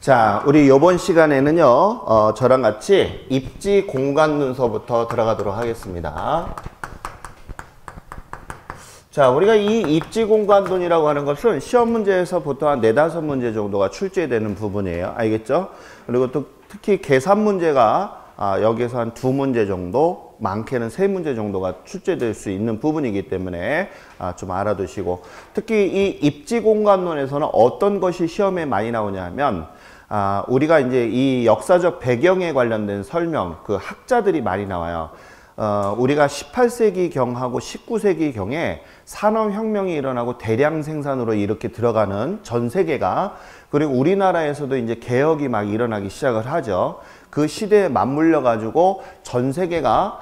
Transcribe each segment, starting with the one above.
자, 우리 요번 시간에는요, 저랑 같이 입지 공간 문서부터 들어가도록 하겠습니다. 자, 우리가 이 입지 공간론이라고 하는 것은 시험 문제에서 보통 한 4-5문제 정도가 출제되는 부분이에요. 알겠죠? 그리고 또 특히 계산 문제가 여기에서 한 2문제 정도, 많게는 3문제 정도가 출제될 수 있는 부분이기 때문에 좀 알아두시고, 특히 이 입지 공간론에서는 어떤 것이 시험에 많이 나오냐 하면 우리가 이제 이 역사적 배경에 관련된 설명, 그 학자들이 많이 나와요. 우리가 18세기경하고 19세기경에 산업혁명이 일어나고 대량 생산으로 이렇게 들어가는 전 세계가, 그리고 우리나라에서도 이제 개혁이 막 일어나기 시작을 하죠. 그 시대에 맞물려 가지고 전 세계가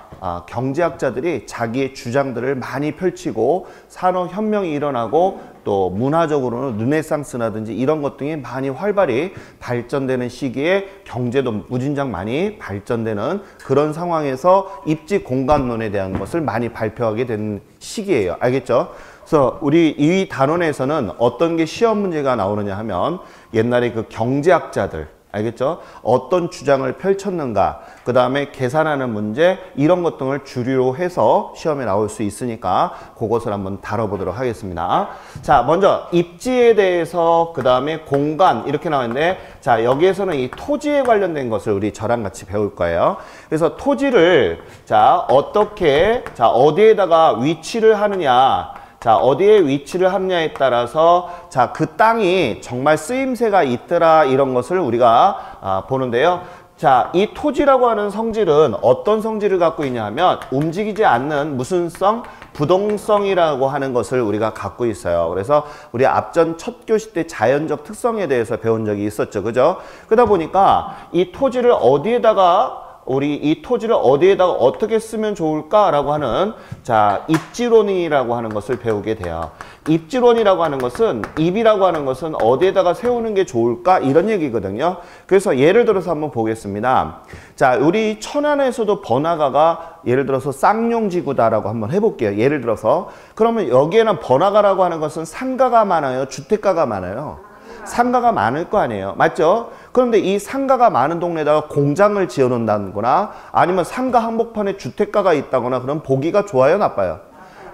경제학자들이 자기의 주장들을 많이 펼치고 산업혁명이 일어나고 또 문화적으로는 르네상스라든지 이런 것 등이 많이 활발히 발전되는 시기에 경제도 무진장 많이 발전되는 그런 상황에서 입지 공간론에 대한 것을 많이 발표하게 된 시기예요. 알겠죠? 그래서 우리 이 단원에서는 어떤 게 시험 문제가 나오느냐 하면 옛날에 그 경제학자들, 알겠죠? 어떤 주장을 펼쳤는가, 그 다음에 계산하는 문제, 이런 것 등을 주류로 해서 시험에 나올 수 있으니까 그것을 한번 다뤄보도록 하겠습니다. 자, 먼저 입지에 대해서, 그 다음에 공간, 이렇게 나왔는데, 자, 여기에서는 이 토지에 관련된 것을 우리 저랑 같이 배울 거예요. 그래서 토지를, 자, 어떻게, 자, 어디에다가 위치를 하느냐, 자, 어디에 위치를 하느냐에 따라서, 자, 그 땅이 정말 쓰임새가 있더라, 이런 것을 우리가 보는데요. 자, 이 토지라고 하는 성질은 어떤 성질을 갖고 있냐 하면 움직이지 않는 무슨 성? 부동성이라고 하는 것을 우리가 갖고 있어요. 그래서 우리 앞전 첫 교시 때 자연적 특성에 대해서 배운 적이 있었죠. 그죠? 그러다 보니까 이 토지를 어디에다가 어떻게 쓰면 좋을까라고 하는, 자, 입지론이라고 하는 것을 배우게 돼요. 입지론이라고 하는 것은, 입이라고 하는 것은 어디에다가 세우는 게 좋을까, 이런 얘기거든요. 그래서 예를 들어서 한번 보겠습니다. 자, 우리 천안에서도 번화가가 예를 들어서 쌍용지구다라고 한번 해볼게요. 예를 들어서. 그러면 여기에는 번화가라고 하는 것은 상가가 많아요, 주택가가 많아요? 상가가 많을 거 아니에요. 맞죠? 그런데 이 상가가 많은 동네에다가 공장을 지어 놓는다거나 아니면 상가 한복판에 주택가가 있다거나, 그럼 보기가 좋아요, 나빠요?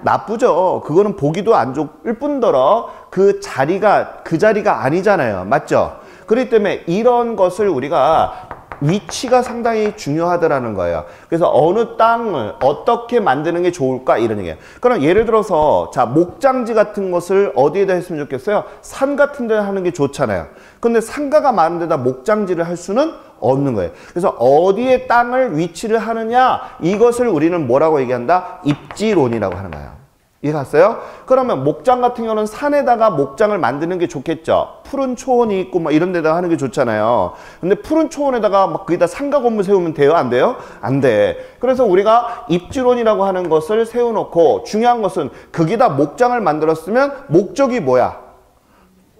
나쁘죠. 그거는 보기도 안 좋을 뿐더러 그 자리가 아니잖아요. 맞죠? 그렇기 때문에 이런 것을 우리가 위치가 상당히 중요하더라는 거예요. 그래서 어느 땅을 어떻게 만드는 게 좋을까, 이런 얘기예요. 그럼 예를 들어서, 자, 목장지 같은 것을 어디에다 했으면 좋겠어요? 산 같은 데 하는 게 좋잖아요. 근데 상가가 많은 데다 목장지를 할 수는 없는 거예요. 그래서 어디에 땅을 위치를 하느냐, 이것을 우리는 뭐라고 얘기한다? 입지론이라고 하는 거예요. 이해 갔어요? 그러면 목장 같은 경우는 산에다가 목장을 만드는 게 좋겠죠. 푸른 초원이 있고 막 이런 데다가 하는 게 좋잖아요. 근데 푸른 초원에다가 막 거기다 상가 건물 세우면 돼요? 안 돼요? 안 돼. 그래서 우리가 입지론이라고 하는 것을 세워놓고, 중요한 것은 거기다 목장을 만들었으면 목적이 뭐야?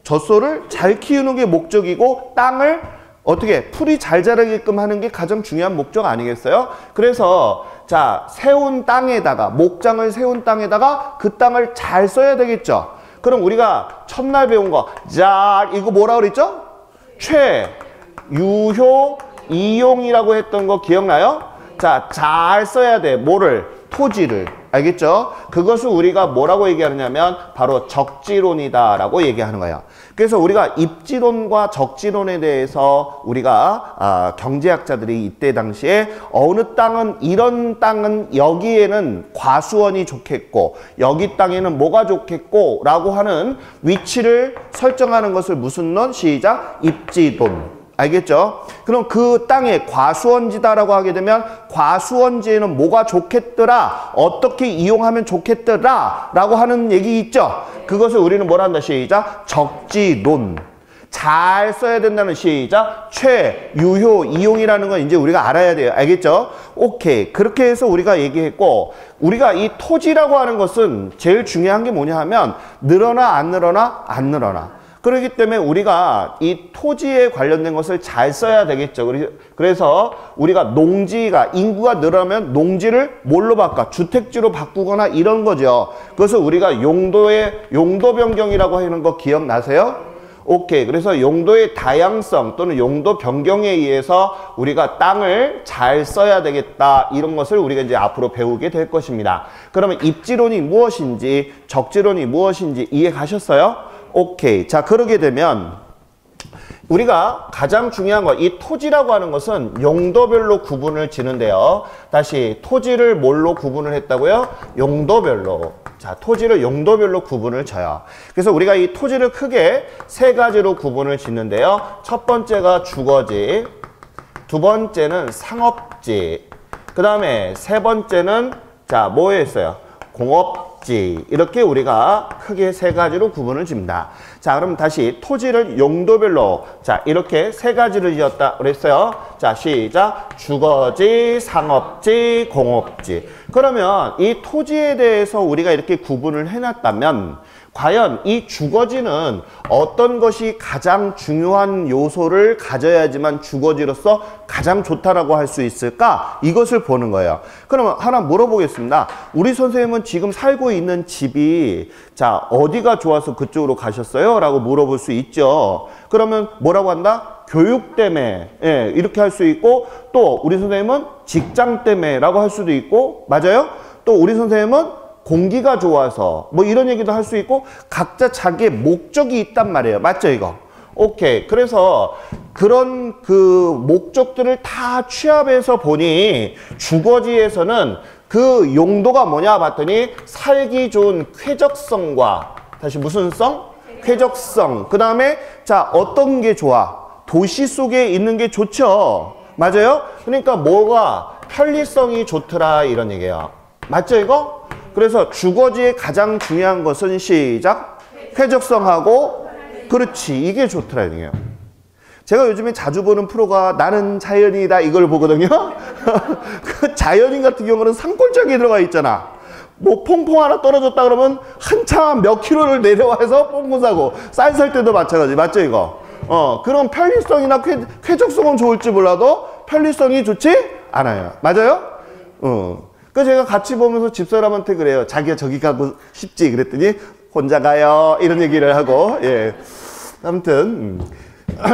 젖소를 잘 키우는 게 목적이고, 땅을 어떻게 풀이 잘 자라게끔 하는 게 가장 중요한 목적 아니겠어요? 그래서 자, 세운 땅에다가, 목장을 세운 땅에다가 그 땅을 잘 써야 되겠죠. 그럼 우리가 첫날 배운 거, 자, 이거 뭐라 그랬죠? 최, 유효, 이용이라고 했던 거 기억나요? 자, 잘 써야 돼. 뭐를? 토지를. 알겠죠? 그것을 우리가 뭐라고 얘기하느냐면 바로 적지론이다라고 얘기하는 거예요. 그래서 우리가 입지론과 적지론에 대해서 우리가 경제학자들이 이때 당시에 어느 땅은, 이런 땅은 여기에는 과수원이 좋겠고 여기 땅에는 뭐가 좋겠고 라고 하는 위치를 설정하는 것을 무슨 론? 시작! 입지론. 알겠죠? 그럼 그 땅에 과수원지다라고 하게 되면 과수원지에는 뭐가 좋겠더라, 어떻게 이용하면 좋겠더라 라고 하는 얘기 있죠? 그것을 우리는 뭐라 한다? 시작! 적지론. 잘 써야 된다는, 시작! 최, 유효, 이용이라는 건 이제 우리가 알아야 돼요. 알겠죠? 오케이. 그렇게 해서 우리가 얘기했고, 우리가 이 토지라고 하는 것은 제일 중요한 게 뭐냐 하면 늘어나 안 늘어나? 안 늘어나. 그렇기 때문에 우리가 이 토지에 관련된 것을 잘 써야 되겠죠. 그래서 우리가 농지가, 인구가 늘어나면 농지를 뭘로 바꿔? 주택지로 바꾸거나 이런 거죠. 그래서 우리가 용도 변경이라고 하는 거 기억나세요? 오케이. 그래서 용도의 다양성 또는 용도 변경에 의해서 우리가 땅을 잘 써야 되겠다. 이런 것을 우리가 이제 앞으로 배우게 될 것입니다. 그러면 입지론이 무엇인지, 적지론이 무엇인지 이해 가셨어요? 오케이. 자, 그러게 되면 우리가 가장 중요한 거, 이 토지라고 하는 것은 용도별로 구분을 지는데요. 다시 토지를 뭘로 구분을 했다고요? 용도별로. 자, 토지를 용도별로 구분을 져요. 그래서 우리가 이 토지를 크게 세 가지로 구분을 짓는데요. 첫 번째가 주거지, 두 번째는 상업지, 그 다음에 세 번째는 자, 뭐였어요? 공업지. 이렇게 우리가 크게 세 가지로 구분을 집니다. 자, 그럼 다시 토지를 용도별로 자, 이렇게 세 가지를 지었다 그랬어요. 자, 시작. 주거지, 상업지, 공업지. 그러면 이 토지에 대해서 우리가 이렇게 구분을 해놨다면 과연 이 주거지는 어떤 것이 가장 중요한 요소를 가져야지만 주거지로서 가장 좋다라고 할 수 있을까? 이것을 보는 거예요. 그러면 하나 물어보겠습니다. 우리 선생님은 지금 살고 있는 집이 자, 어디가 좋아서 그쪽으로 가셨어요? 라고 물어볼 수 있죠. 그러면 뭐라고 한다? 교육 때문에 예, 이렇게 할 수 있고 또 우리 선생님은 직장 때문에 라고 할 수도 있고 맞아요? 또 우리 선생님은 공기가 좋아서 뭐 이런 얘기도 할 수 있고 각자 자기의 목적이 있단 말이에요. 맞죠 이거? 오케이. 그래서 그런 그 목적들을 다 취합해서 보니 주거지에서는 그 용도가 뭐냐 봤더니 살기 좋은 쾌적성과 다시 무슨 성? 쾌적성. 그 다음에 자 어떤 게 좋아? 도시 속에 있는 게 좋죠. 맞아요? 그러니까 뭐가 편리성이 좋더라 이런 얘기예요. 맞죠 이거? 그래서 주거지의 가장 중요한 것은 시작. 쾌적성하고 그렇지 이게 좋더라 이거예요. 제가 요즘에 자주 보는 프로가 나는 자연이다 이걸 보거든요. 그 자연인 같은 경우는 산골짜기에 들어가 있잖아. 뭐 퐁퐁 하나 떨어졌다 그러면 한참 몇 킬로를 내려와서 퐁퐁 사고 쌀 살 때도 마찬가지. 맞죠 이거? 그럼 편리성이나 쾌적성은 좋을지 몰라도 편리성이 좋지 않아요. 맞아요? 그 제가 같이 보면서 집사람한테 그래요. 자기가 저기 가고 싶지 그랬더니 혼자 가요 이런 얘기를 하고 예. 아무튼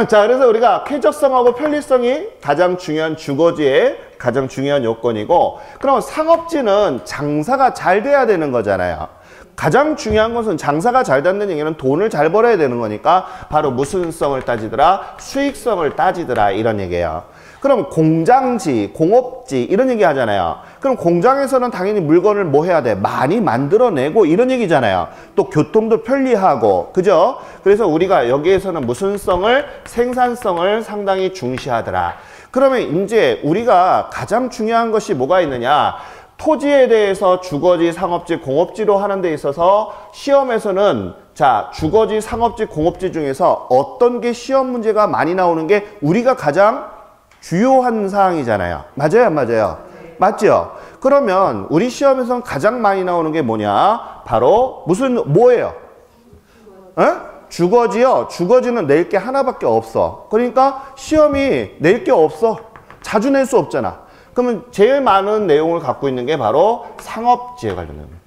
자 그래서 우리가 쾌적성하고 편리성이 가장 중요한 주거지의 가장 중요한 요건이고 그럼 상업지는 장사가 잘 돼야 되는 거잖아요. 가장 중요한 것은 장사가 잘 된다는 얘기는 돈을 잘 벌어야 되는 거니까 바로 무슨 성을 따지더라? 수익성을 따지더라 이런 얘기예요. 그럼 공장지, 공업지 이런 얘기 하잖아요. 그럼 공장에서는 당연히 물건을 뭐 해야 돼? 많이 만들어내고 이런 얘기잖아요. 또 교통도 편리하고 그죠? 그래서 우리가 여기에서는 무슨 성을? 생산성을 상당히 중시하더라. 그러면 이제 우리가 가장 중요한 것이 뭐가 있느냐? 토지에 대해서 주거지, 상업지, 공업지로 하는 데 있어서 시험에서는 자 주거지, 상업지, 공업지 중에서 어떤 게 시험 문제가 많이 나오는 게 우리가 가장 주요한 사항이잖아요. 맞아요? 안 맞아요? 맞죠? 그러면 우리 시험에서는 가장 많이 나오는 게 뭐냐? 바로 뭐예요? 주거지요. 주거지는 낼 게 하나밖에 없어. 그러니까 시험이 낼 게 없어. 자주 낼 수 없잖아. 그러면 제일 많은 내용을 갖고 있는 게 바로 상업지에 관련된 거예요.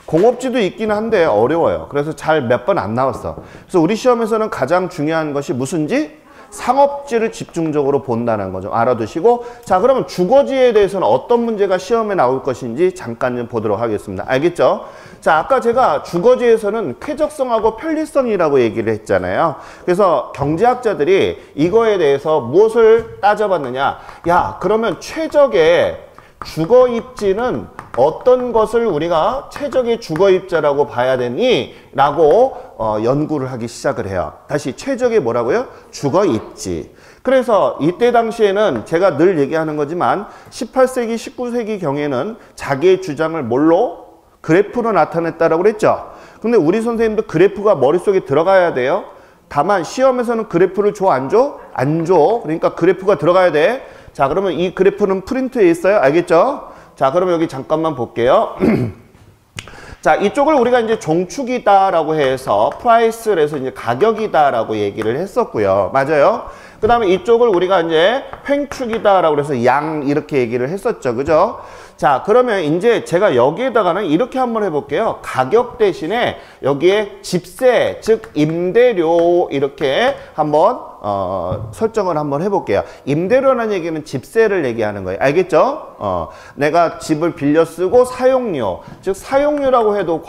공업지도 있긴 한데 어려워요. 그래서 잘 몇 번 안 나왔어. 그래서 우리 시험에서는 가장 중요한 것이 무슨지? 상업지를 집중적으로 본다는 거 좀 알아두시고 자 그러면 주거지에 대해서는 어떤 문제가 시험에 나올 것인지 잠깐 좀 보도록 하겠습니다. 알겠죠? 자 아까 제가 주거지에서는 쾌적성하고 편리성이라고 얘기를 했잖아요. 그래서 경제학자들이 이거에 대해서 무엇을 따져봤느냐 야 그러면 최적의 주거 입지는 어떤 것을 우리가 최적의 주거 입지라고 봐야 되니? 라고 연구를 하기 시작을 해요. 다시 최적의 뭐라고요? 주거 입지. 그래서 이때 당시에는 제가 늘 얘기하는 거지만 18세기, 19세기 경에는 자기의 주장을 뭘로? 그래프로 나타냈다라고 그랬죠. 근데 우리 선생님도 그래프가 머릿속에 들어가야 돼요. 다만 시험에서는 그래프를 줘? 안 줘? 안 줘. 그러니까 그래프가 들어가야 돼. 자 그러면 이 그래프는 프린트에 있어요. 알겠죠? 자 그러면 여기 잠깐만 볼게요. 자 이쪽을 우리가 이제 종축이다라고 해서 프라이스를 해서 이제 가격이다라고 얘기를 했었고요. 맞아요? 그 다음에 이쪽을 우리가 이제 횡축이다라고 그래서 양 이렇게 얘기를 했었죠. 그죠? 자, 그러면 이제 제가 여기에다가는 이렇게 한번 해볼게요. 가격 대신에 여기에 집세, 즉 임대료 이렇게 한번 설정을 한번 해볼게요. 임대료라는 얘기는 집세를 얘기하는 거예요. 알겠죠? 내가 집을 빌려 쓰고 사용료, 즉 사용료라고 해도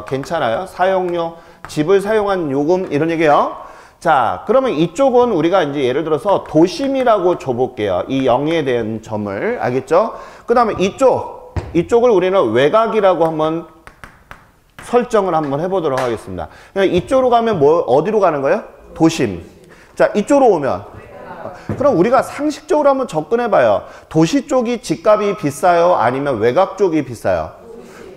괜찮아요. 사용료, 집을 사용한 요금 이런 얘기예요. 자, 그러면 이쪽은 우리가 이제 예를 들어서 도심이라고 줘볼게요. 이 0에 대한 점을. 알겠죠? 그 다음에 이쪽을 우리는 외곽이라고 한번 설정을 한번 해보도록 하겠습니다. 그러니까 이쪽으로 가면 어디로 가는 거예요? 도심. 자, 이쪽으로 오면. 그럼 우리가 상식적으로 한번 접근해봐요. 도시 쪽이 집값이 비싸요? 아니면 외곽 쪽이 비싸요?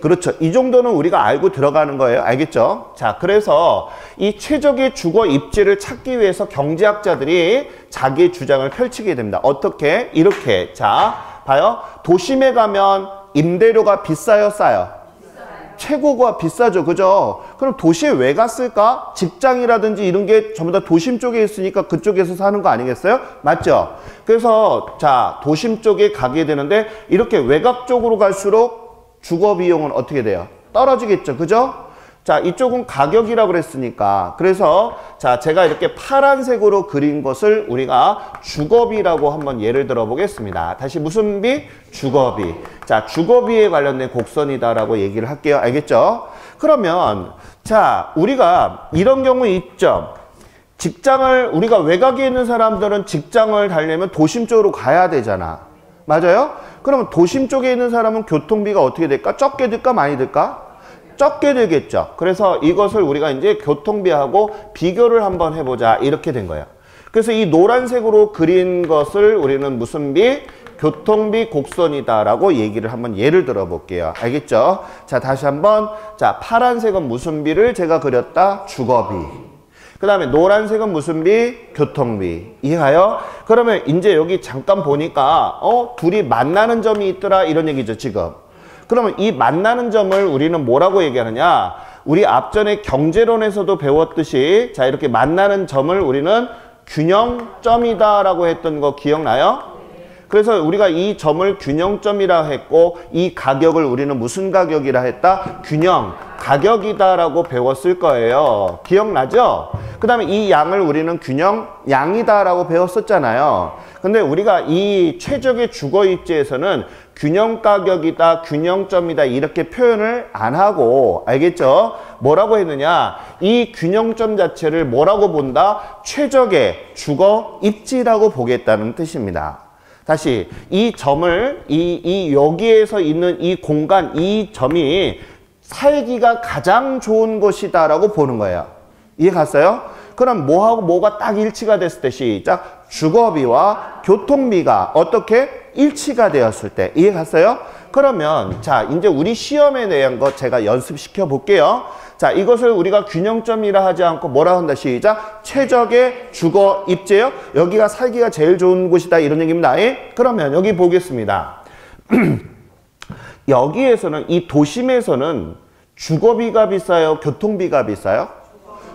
그렇죠. 이 정도는 우리가 알고 들어가는 거예요. 알겠죠? 자, 그래서 이 최적의 주거 입지를 찾기 위해서 경제학자들이 자기의 주장을 펼치게 됩니다. 어떻게? 이렇게. 자, 봐요. 도심에 가면 임대료가 비싸요? 싸요? 최고가 비싸죠. 그죠? 그럼 도시에 왜 갔을까? 직장이라든지 이런 게 전부 다 도심 쪽에 있으니까 그쪽에서 사는 거 아니겠어요? 맞죠? 그래서 자, 도심 쪽에 가게 되는데 이렇게 외곽 쪽으로 갈수록 주거 비용은 어떻게 돼요? 떨어지겠죠. 그죠? 자, 이쪽은 가격이라고 그랬으니까. 그래서 자, 제가 이렇게 파란색으로 그린 것을 우리가 주거비라고 한번 예를 들어 보겠습니다. 다시 무슨 비? 주거비. 자, 주거비에 관련된 곡선이다라고 얘기를 할게요. 알겠죠? 그러면 자, 우리가 이런 경우 있죠. 우리가 외곽에 있는 사람들은 직장을 가려면 도심 쪽으로 가야 되잖아. 맞아요? 그러면 도심 쪽에 있는 사람은 교통비가 어떻게 될까? 적게 들까? 많이 들까? 적게 들겠죠. 그래서 이것을 우리가 이제 교통비하고 비교를 한번 해보자. 이렇게 된 거예요. 그래서 이 노란색으로 그린 것을 우리는 무슨 비? 교통비 곡선이다라고 얘기를 한번 예를 들어 볼게요. 알겠죠? 자, 다시 한번. 자, 파란색은 무슨 비를 제가 그렸다? 주거비. 그 다음에 노란색은 무슨 비? 교통비. 이해가요? 그러면 이제 여기 잠깐 보니까 둘이 만나는 점이 있더라 이런 얘기죠 지금. 그러면 이 만나는 점을 우리는 뭐라고 얘기하느냐? 우리 앞전에 경제론에서도 배웠듯이 자, 이렇게 만나는 점을 우리는 균형점이다 라고 했던 거 기억나요? 그래서 우리가 이 점을 균형점이라 했고 이 가격을 우리는 무슨 가격이라 했다? 균형 가격이다라고 배웠을 거예요. 기억나죠? 그 다음에 이 양을 우리는 균형 양이다라고 배웠었잖아요. 근데 우리가 이 최적의 주거 입지에서는 균형 가격이다, 균형점이다 이렇게 표현을 안 하고 알겠죠? 뭐라고 했느냐? 이 균형점 자체를 뭐라고 본다? 최적의 주거 입지라고 보겠다는 뜻입니다. 다시 이 점을 여기에서 있는 이 공간, 이 점이 살기가 가장 좋은 곳이다 라고 보는 거예요. 이해 갔어요? 그럼 뭐하고 뭐가 딱 일치가 됐을 때 시작. 주거비와 교통비가 어떻게 일치가 되었을 때. 이해 갔어요? 그러면 자, 이제 우리 시험에 대한 거 제가 연습시켜 볼게요. 자, 이것을 우리가 균형점이라 하지 않고 뭐라 한다 시작. 최적의 주거 입지예요. 여기가 살기가 제일 좋은 곳이다 이런 얘기입니다. 그러면 여기 보겠습니다. 여기에서는 이 도심에서는 주거비가 비싸요? 교통비가 비싸요?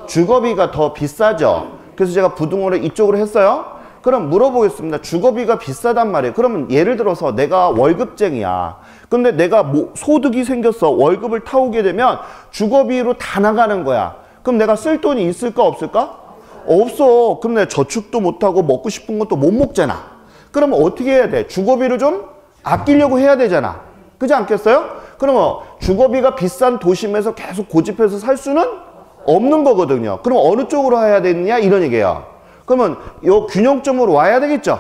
주거비가 더 비싸죠. 그래서 제가 부등호를 이쪽으로 했어요. 그럼 물어보겠습니다. 주거비가 비싸단 말이에요. 그러면 예를 들어서 내가 월급쟁이야. 근데 내가 소득이 생겼어. 월급을 타오게 되면 주거비로 다 나가는 거야. 그럼 내가 쓸 돈이 있을까 없을까? 없어. 그럼 내가 저축도 못하고 먹고 싶은 것도 못 먹잖아. 그러면 어떻게 해야 돼? 주거비를 좀 아끼려고 해야 되잖아. 그렇지 않겠어요? 그러면 주거비가 비싼 도심에서 계속 고집해서 살 수는 없는 거거든요. 그럼 어느 쪽으로 해야 되느냐 이런 얘기예요. 그러면 요 균형점으로 와야 되겠죠.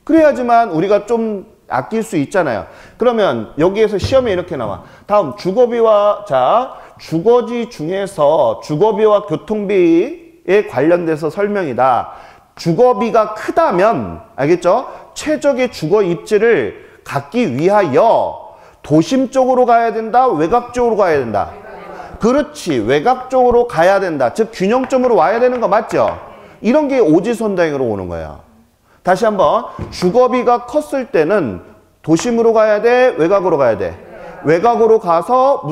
그래야지만 우리가 좀 아낄 수 있잖아요. 그러면 여기에서 시험에 이렇게 나와. 다음 주거비와 자 주거지 중에서 주거비와 교통비에 관련돼서 설명이다. 주거비가 크다면 알겠죠? 최적의 주거 입지를 갖기 위하여 도심 쪽으로 가야 된다? 외곽 쪽으로 가야 된다? 그렇지. 외곽 쪽으로 가야 된다. 즉 균형점으로 와야 되는 거 맞죠? 이런 게 오지선다행으로 오는 거예요. 다시 한번 주거비가 컸을 때는 도심으로 가야 돼? 외곽으로 가야 돼? 외곽으로 가서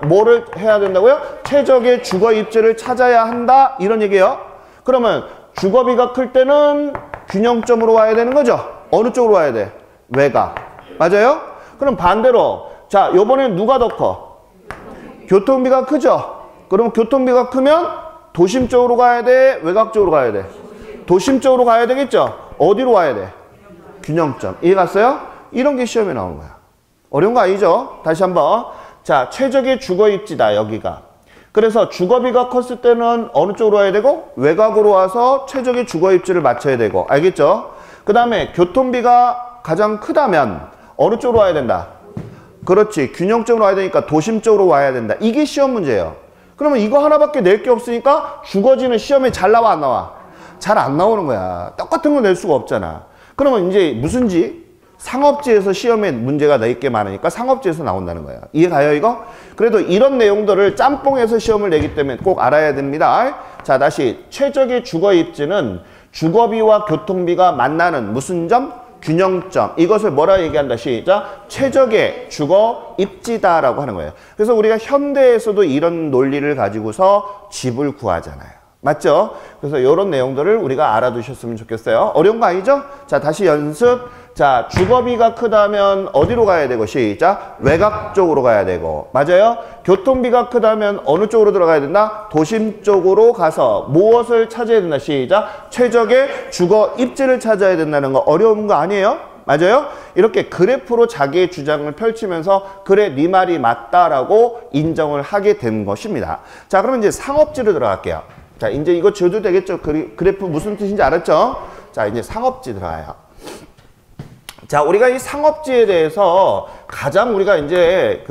뭐를 해야 된다고요? 최적의 주거 입지를 찾아야 한다? 이런 얘기예요. 그러면 주거비가 클 때는 균형점으로 와야 되는 거죠. 어느 쪽으로 와야 돼? 외곽. 맞아요? 그럼 반대로 자, 요번엔 누가 더 커? 교통비가 크죠? 그럼 교통비가 크면 도심 쪽으로 가야 돼? 외곽 쪽으로 가야 돼? 도심 쪽으로 가야 되겠죠? 어디로 와야 돼? 균형점. 이해 갔어요? 이런 게 시험에 나오는 거야. 어려운 거 아니죠? 다시 한번. 자, 최적의 주거 입지다, 여기가. 그래서 주거비가 컸을 때는 어느 쪽으로 와야 되고 외곽으로 와서 최적의 주거 입지를 맞춰야 되고. 알겠죠? 그 다음에 교통비가 가장 크다면 어느 쪽으로 와야 된다? 그렇지. 균형점으로 와야 되니까 도심 쪽으로 와야 된다. 이게 시험 문제예요. 그러면 이거 하나밖에 낼 게 없으니까 주거지는 시험에 잘 나와 안 나와? 잘 안 나오는 거야. 똑같은 거 낼 수가 없잖아. 그러면 이제 무슨 지? 상업지에서 시험에 문제가 낼 게 많으니까 상업지에서 나온다는 거야. 이해가요 이거? 그래도 이런 내용들을 짬뽕해서 시험을 내기 때문에 꼭 알아야 됩니다. 자, 다시 최적의 주거 입지는 주거비와 교통비가 만나는 무슨 점? 균형점. 이것을 뭐라 얘기한다? 시작. 최적의 주거 입지다라고 하는 거예요. 그래서 우리가 현대에서도 이런 논리를 가지고서 집을 구하잖아요. 맞죠? 그래서 이런 내용들을 우리가 알아두셨으면 좋겠어요. 어려운 거 아니죠? 자, 다시 연습. 자, 주거비가 크다면 어디로 가야 되고? 시작. 외곽 쪽으로 가야 되고. 맞아요? 교통비가 크다면 어느 쪽으로 들어가야 된다? 도심 쪽으로 가서 무엇을 찾아야 된다? 시작. 최적의 주거 입지를 찾아야 된다는 거 어려운 거 아니에요? 맞아요? 이렇게 그래프로 자기의 주장을 펼치면서 그래, 네 말이 맞다라고 인정을 하게 된 것입니다. 자, 그러면 이제 상업지로 들어갈게요. 자, 이제 이거 줘도 되겠죠? 그래프 무슨 뜻인지 알았죠? 자, 이제 상업지 들어가요. 자, 우리가 이 상업지에 대해서 가장 우리가 이제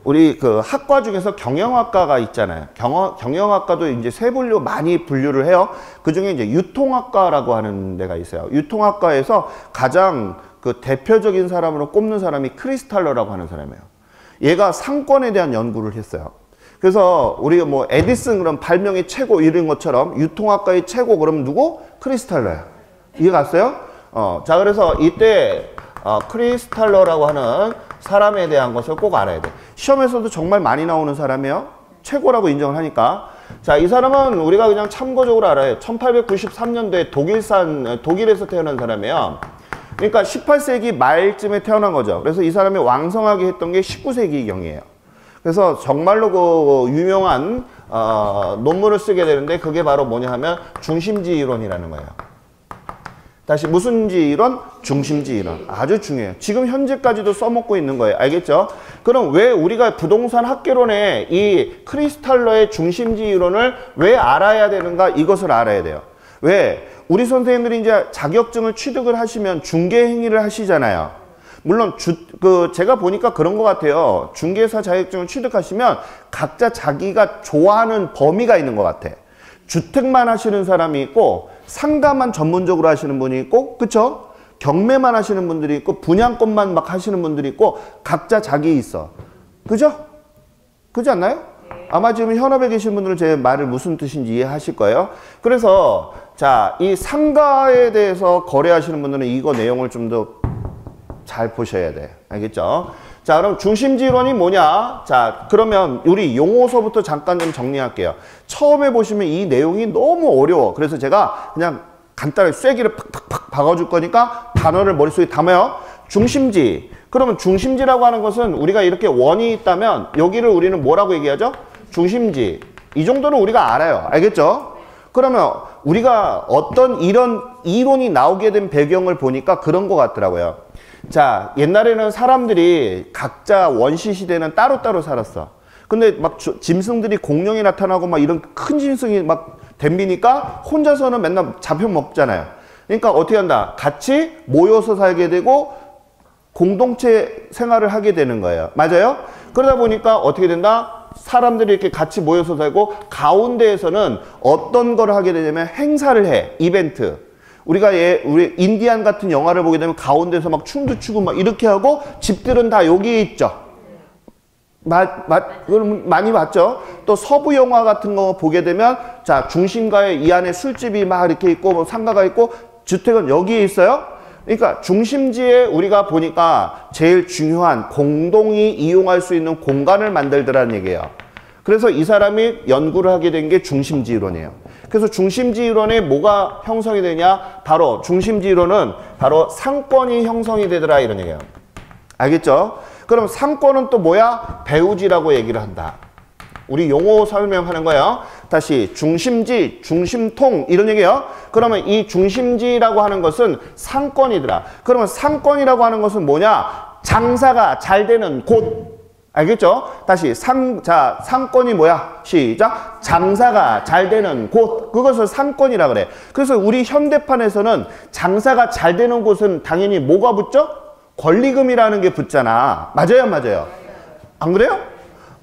우리 학과 중에서 경영학과가 있잖아요. 경영학과도 이제 세 분류 많이 분류를 해요. 그 중에 이제 유통학과라고 하는 데가 있어요. 유통학과에서 가장 대표적인 사람으로 꼽는 사람이 크리스탈러라고 하는 사람이에요. 얘가 상권에 대한 연구를 했어요. 그래서 우리가 뭐 에디슨 그럼 발명의 최고 이런 것처럼 유통학과의 최고 그럼 누구? 크리스탈러야. 이해 갔어요? 자, 그래서 이때 크리스탈러라고 하는 사람에 대한 것을 꼭 알아야 돼. 시험에서도 정말 많이 나오는 사람이에요. 최고라고 인정을 하니까. 자, 이 사람은 우리가 그냥 참고적으로 알아요. 1893년도에 독일에서 태어난 사람이에요. 그러니까 18세기 말쯤에 태어난 거죠. 그래서 이 사람이 왕성하게 했던 게 19세기경이에요. 그래서 정말로 유명한 논문을 쓰게 되는데 그게 바로 뭐냐 하면 중심지 이론이라는 거예요. 다시 무슨 지 이론? 중심지 이론. 아주 중요해요. 지금 현재까지도 써먹고 있는 거예요. 알겠죠? 그럼 왜 우리가 부동산 학개론에 이 크리스탈러의 중심지 이론을 왜 알아야 되는가? 이것을 알아야 돼요. 왜? 우리 선생님들이 이제 자격증을 취득을 하시면 중개행위를 하시잖아요. 물론 제가 보니까 그런 것 같아요. 중개사 자격증을 취득하시면 각자 자기가 좋아하는 범위가 있는 것 같아. 주택만 하시는 사람이 있고 상가만 전문적으로 하시는 분이 있고, 그쵸? 경매만 하시는 분들이 있고 분양권만 막 하시는 분들이 있고 각자 자기 있어. 그죠? 그렇지 않나요? 아마 지금 현업에 계신 분들은 제 말을 무슨 뜻인지 이해하실 거예요. 그래서 자, 이 상가에 대해서 거래하시는 분들은 이거 내용을 좀 더 잘 보셔야 돼. 알겠죠? 자, 그럼 중심지론이 뭐냐? 자, 그러면 우리 용어서부터 잠깐 좀 정리할게요. 처음에 보시면 이 내용이 너무 어려워. 그래서 제가 그냥 간단하게 쐐기를 팍팍팍 박아줄 거니까 단어를 머릿속에 담아요. 중심지. 그러면 중심지라고 하는 것은 우리가 이렇게 원이 있다면 여기를 우리는 뭐라고 얘기하죠? 중심지. 이 정도는 우리가 알아요. 알겠죠? 그러면 우리가 어떤 이런 이론이 나오게 된 배경을 보니까 그런 것 같더라고요. 자, 옛날에는 사람들이 각자 원시 시대는 따로따로 살았어. 근데 막 짐승들이 공룡이 나타나고 막 이런 큰 짐승이 막 덤비니까 혼자서는 맨날 잡혀 먹잖아요. 그러니까 어떻게 한다? 같이 모여서 살게 되고 공동체 생활을 하게 되는 거예요. 맞아요? 그러다 보니까 어떻게 된다? 사람들이 이렇게 같이 모여서 살고 가운데에서는 어떤 걸 하게 되냐면 행사를 해. 이벤트. 우리 인디안 같은 영화를 보게 되면 가운데서 막 춤도 추고 막 이렇게 하고 집들은 다 여기에 있죠. 많이 봤죠? 또 서부 영화 같은 거 보게 되면 자, 중심가에 이 안에 술집이 막 이렇게 있고 뭐 상가가 있고 주택은 여기에 있어요. 그러니까 중심지에 우리가 보니까 제일 중요한 공동이 이용할 수 있는 공간을 만들더라는 얘기예요. 그래서 이 사람이 연구를 하게 된 게 중심지 이론이에요. 그래서 중심지 이론에 뭐가 형성이 되냐? 바로 중심지 이론은 바로 상권이 형성이 되더라 이런 얘기예요. 알겠죠? 그럼 상권은 또 뭐야? 배우지라고 얘기를 한다. 우리 용어 설명하는 거예요. 다시 중심지, 중심통 이런 얘기예요. 그러면 이 중심지라고 하는 것은 상권이더라. 그러면 상권이라고 하는 것은 뭐냐? 장사가 잘 되는 곳. 알겠죠? 다시 상권이 뭐야? 시작. 장사가 잘 되는 곳. 그것을 상권이라 그래. 그래서 우리 현대판에서는 장사가 잘 되는 곳은 당연히 뭐가 붙죠? 권리금이라는 게 붙잖아. 맞아요, 안 맞아요? 안 그래요?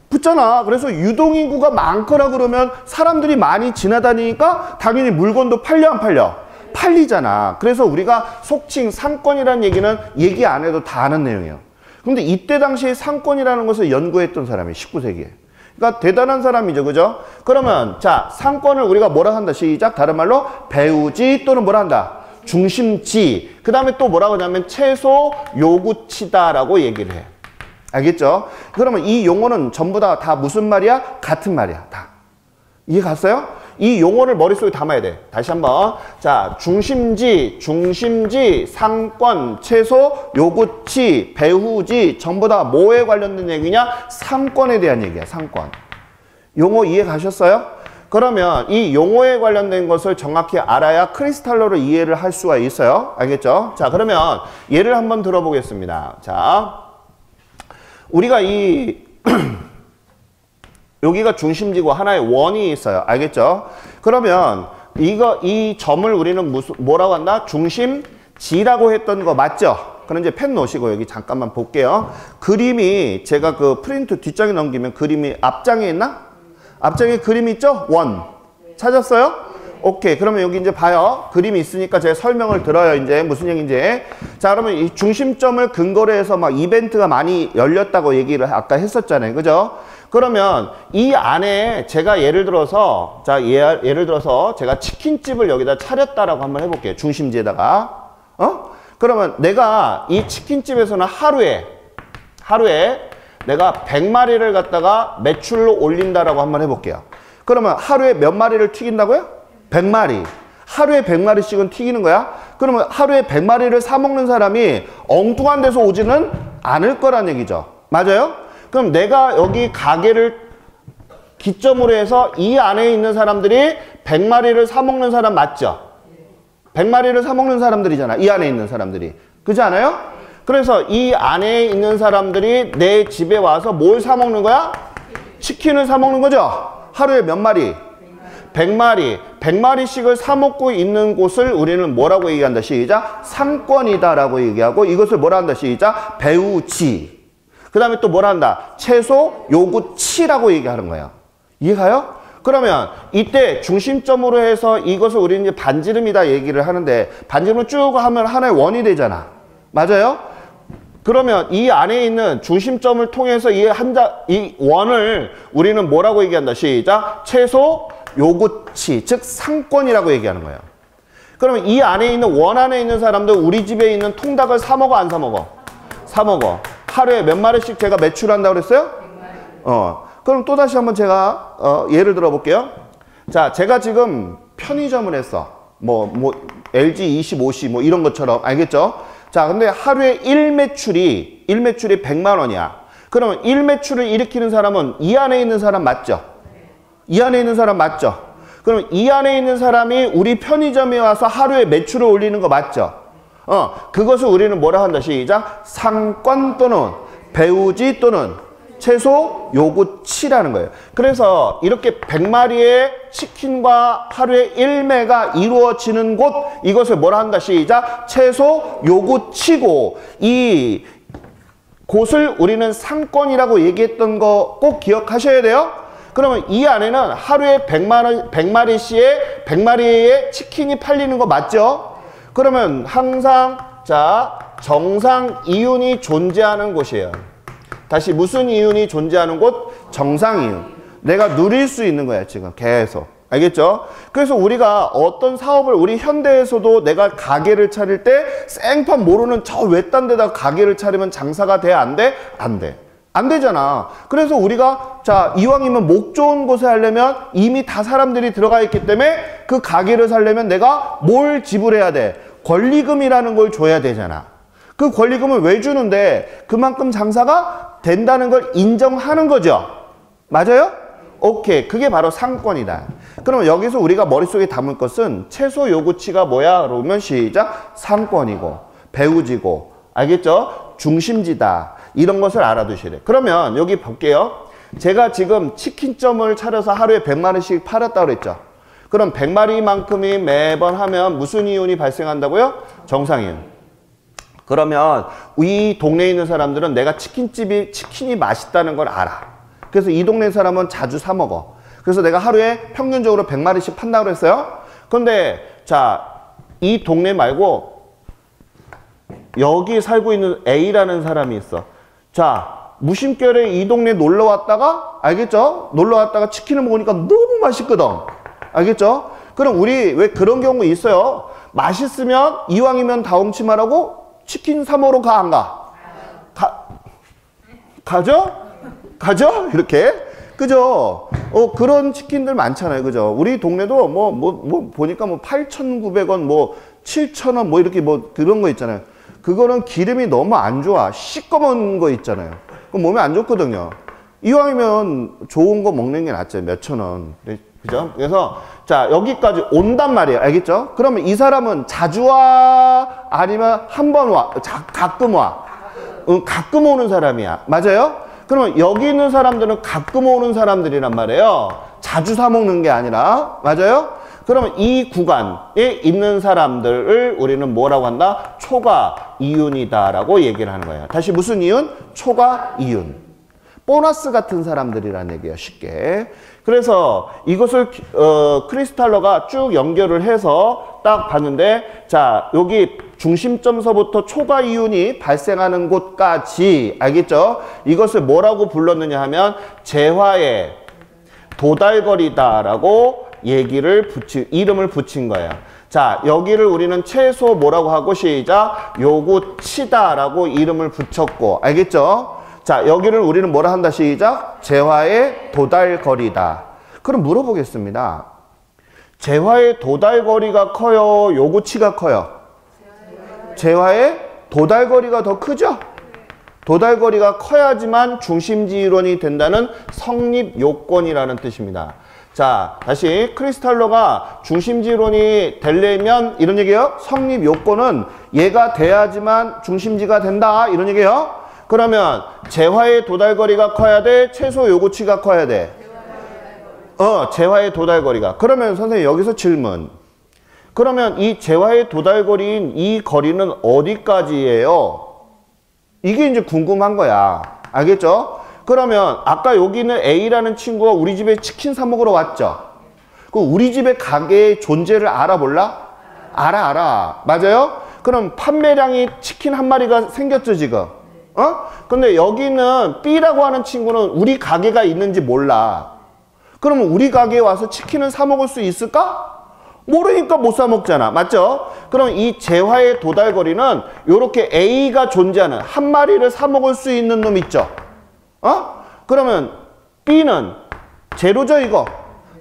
붙잖아. 그래서 유동인구가 많거나 그러면 사람들이 많이 지나다니니까 당연히 물건도 팔려 안 팔려? 팔리잖아. 그래서 우리가 속칭 상권이라는 얘기는 얘기 안 해도 다 아는 내용이에요. 근데 이때 당시에 상권이라는 것을 연구했던 사람이 19세기에. 그러니까 대단한 사람이죠. 그죠? 그러면 자, 상권을 우리가 뭐라 한다? 시작. 다른 말로 배우지 또는 뭐라 한다? 중심지. 그 다음에 또 뭐라고 하냐면 최소 요구치다라고 얘기를 해. 알겠죠? 그러면 이 용어는 전부 다 무슨 말이야? 같은 말이야. 다. 이해 갔어요? 이 용어를 머릿속에 담아야 돼. 다시 한번. 자, 중심지, 상권, 최소, 요구치, 배후지 전부 다 뭐에 관련된 얘기냐? 상권에 대한 얘기야. 상권. 용어 이해 가셨어요? 그러면 이 용어에 관련된 것을 정확히 알아야 크리스탈로를 이해를 할 수가 있어요. 알겠죠? 자, 그러면 예를 한번 들어보겠습니다. 자, 우리가 여기가 중심지고 하나의 원이 있어요. 알겠죠? 그러면 이 점을 우리는 뭐라고 한다? 중심지라고 했던 거 맞죠? 그럼 이제 펜 놓으시고 여기 잠깐만 볼게요. 그림이 제가 그 프린트 뒷장에 넘기면 그림이 앞장에 있나? 앞장에 그림이 있죠? 원. 찾았어요? 오케이. 그러면 여기 이제 봐요. 그림이 있으니까 제가 설명을 들어요. 이제 무슨 얘기인지. 자, 그러면 이 중심점을 근거로 해서 막 이벤트가 많이 열렸다고 얘기를 아까 했었잖아요. 그죠? 그러면 이 안에 제가 예를 들어서 예를 들어서 제가 치킨집을 여기다 차렸다라고 한번 해볼게요. 중심지에다가. 그러면 내가 이 치킨집에서는 하루에 내가 100마리를 갖다가 매출로 올린다라고 한번 해볼게요. 그러면 하루에 몇 마리를 튀긴다고요? 100마리. 하루에 100마리씩은 튀기는 거야? 그러면 하루에 100마리를 사 먹는 사람이 엉뚱한 데서 오지는 않을 거란 얘기죠. 맞아요? 그럼 내가 여기 가게를 기점으로 해서 이 안에 있는 사람들이 100마리를 사 먹는 사람 맞죠? 100마리를 사 먹는 사람들이잖아. 이 안에 있는 사람들이. 그렇지 않아요? 그래서 이 안에 있는 사람들이 내 집에 와서 뭘 사 먹는 거야? 치킨을 사 먹는 거죠? 하루에 몇 마리? 100마리. 100마리씩을 사 먹고 있는 곳을 우리는 뭐라고 얘기한다? 시작. 상권이다라고 얘기하고 이것을 뭐라 한다? 시작. 배우지. 그 다음에 또 뭐라 한다? 최소 요구치라고 얘기하는 거예요. 이해가요? 그러면 이때 중심점으로 해서 이것을 우리는 이제 반지름이다 얘기를 하는데 반지름을 쭉 하면 하나의 원이 되잖아. 맞아요? 그러면 이 안에 있는 중심점을 통해서 이 원을 우리는 뭐라고 얘기한다? 시작. 최소 요구치, 즉 상권이라고 얘기하는 거예요. 그러면 이 안에 있는 원 안에 있는 사람들 우리 집에 있는 통닭을 사 먹어 안 사 먹어? 사 먹어. 하루에 몇 마리씩 제가 매출한다고 그랬어요? 그럼 또 다시 한번 제가 예를 들어 볼게요. 자, 제가 지금 편의점을 했어. LG 25C 뭐 이런 것처럼. 알겠죠? 자, 근데 하루에 1매출이 100만 원이야. 그러면 1매출을 일으키는 사람은 이 안에 있는 사람 맞죠? 이 안에 있는 사람 맞죠? 그럼 이 안에 있는 사람이 우리 편의점에 와서 하루에 매출을 올리는 거 맞죠? 그것을 우리는 뭐라 한다? 시작. 상권 또는 배우지 또는 최소 요구치라는 거예요. 그래서 이렇게 100마리의 치킨과 하루에 1매가 이루어지는 곳, 이것을 뭐라 한다? 시작. 최소 요구치고, 이 곳을 우리는 상권이라고 얘기했던 거 꼭 기억하셔야 돼요. 그러면 이 안에는 하루에 100마리의 치킨이 팔리는 거 맞죠? 그러면 항상 정상 이윤이 존재하는 곳이에요. 다시 무슨 이윤이 존재하는 곳? 정상 이윤. 내가 누릴 수 있는 거야 지금 계속. 알겠죠? 그래서 우리가 어떤 사업을 우리 현대에서도 내가 가게를 차릴 때 생판 모르는 저 외딴 데다가 가게를 차리면 장사가 돼? 안 돼? 안 돼. 안 되잖아. 그래서 우리가 자 이왕이면 목 좋은 곳에 하려면 이미 다 사람들이 들어가 있기 때문에 그 가게를 살려면 내가 뭘 지불해야 돼? 권리금이라는 걸 줘야 되잖아. 그 권리금을 왜 주는데? 그만큼 장사가 된다는 걸 인정하는 거죠. 맞아요? 오케이. 그게 바로 상권이다. 그러면 여기서 우리가 머릿속에 담을 것은 최소 요구치가 뭐야? 그러면 시작. 상권이고 배우지고 알겠죠? 중심지다. 이런 것을 알아두셔야 돼요. 그러면 여기 볼게요. 제가 지금 치킨점을 차려서 하루에 100마리씩 팔았다고 그랬죠. 그럼 100마리만큼이 매번 하면 무슨 이윤이 발생한다고요? 정상이윤. 그러면 이 동네에 있는 사람들은 내가 치킨이 맛있다는 걸 알아. 그래서 이 동네 사람은 자주 사 먹어. 그래서 내가 하루에 평균적으로 100마리씩 판다고 그랬어요. 그런데 자, 이 동네 말고 여기 살고 있는 A라는 사람이 있어. 자, 무심결에 이 동네 놀러 왔다가 알겠죠? 놀러 왔다가 치킨을 먹으니까 너무 맛있거든. 알겠죠? 그럼 우리 왜 그런 경우 있어요? 맛있으면 이왕이면 다홍치마라고 치킨 사 먹으러 가, 안 가? 가죠? 가죠? 이렇게. 그죠? 그런 치킨들 많잖아요. 그죠? 우리 동네도 뭐 보니까 뭐 8,900원, 뭐 7,000원, 뭐 이렇게 뭐 그런 거 있잖아요. 그거는 기름이 너무 안 좋아. 시꺼먼 거 있잖아요. 그럼 몸에 안 좋거든요. 이왕이면 좋은 거 먹는 게 낫죠. 몇천 원. 그죠? 그래서 자, 여기까지 온단 말이에요. 알겠죠? 그러면 이 사람은 자주 와? 아니면 한 번 와? 가끔 와? 가끔 오는 사람이야. 맞아요? 그러면 여기 있는 사람들은 가끔 오는 사람들이란 말이에요. 자주 사 먹는 게 아니라. 맞아요? 그러면 이 구간에 있는 사람들을 우리는 뭐라고 한다? 초과 이윤이다라고 얘기를 하는 거예요. 다시 무슨 이윤? 초과 이윤. 보너스 같은 사람들이라는 얘기예요. 쉽게. 그래서 이것을 크리스탈러가 쭉 연결을 해서 딱 봤는데 자, 여기 중심점서부터 초과 이윤이 발생하는 곳까지 알겠죠? 이것을 뭐라고 불렀느냐 하면 재화의 도달거리다라고 이름을 붙인 거예요. 자, 여기를 우리는 최소 뭐라고 하고 시작. 요구치다라고 이름을 붙였고 알겠죠? 자, 여기를 우리는 뭐라 한다 시작. 재화의 도달거리다. 그럼 물어보겠습니다. 재화의 도달거리가 커요? 요구치가 커요? 재화의 도달거리가 더 크죠? 도달거리가 커야지만 중심지 이론이 된다는 성립 요건이라는 뜻입니다. 자, 다시 크리스탈러가 중심지 이론이 되려면 이런 얘기예요. 성립 요건은 얘가 돼야지만 중심지가 된다. 이런 얘기예요. 그러면 재화의 도달거리가 커야 돼? 최소 요구치가 커야 돼? 재화의 도달거리가. 그러면 선생님 여기서 질문. 그러면 이 재화의 도달거리인 이 거리는 어디까지예요? 이게 이제 궁금한 거야. 알겠죠? 그러면 아까 여기는 A라는 친구가 우리 집에 치킨 사 먹으러 왔죠? 그럼 우리 집에 가게의 존재를 알아볼라? 알아. 맞아요? 그럼 판매량이 치킨 한 마리가 생겼죠, 지금? 근데 여기는 B라고 하는 친구는 우리 가게가 있는지 몰라. 그러면 우리 가게에 와서 치킨을 사 먹을 수 있을까? 모르니까 못 사 먹잖아. 맞죠? 그럼 이 재화의 도달거리는 이렇게 A가 존재하는 한 마리를 사 먹을 수 있는 놈 있죠? 그러면 B는 제로죠, 이거.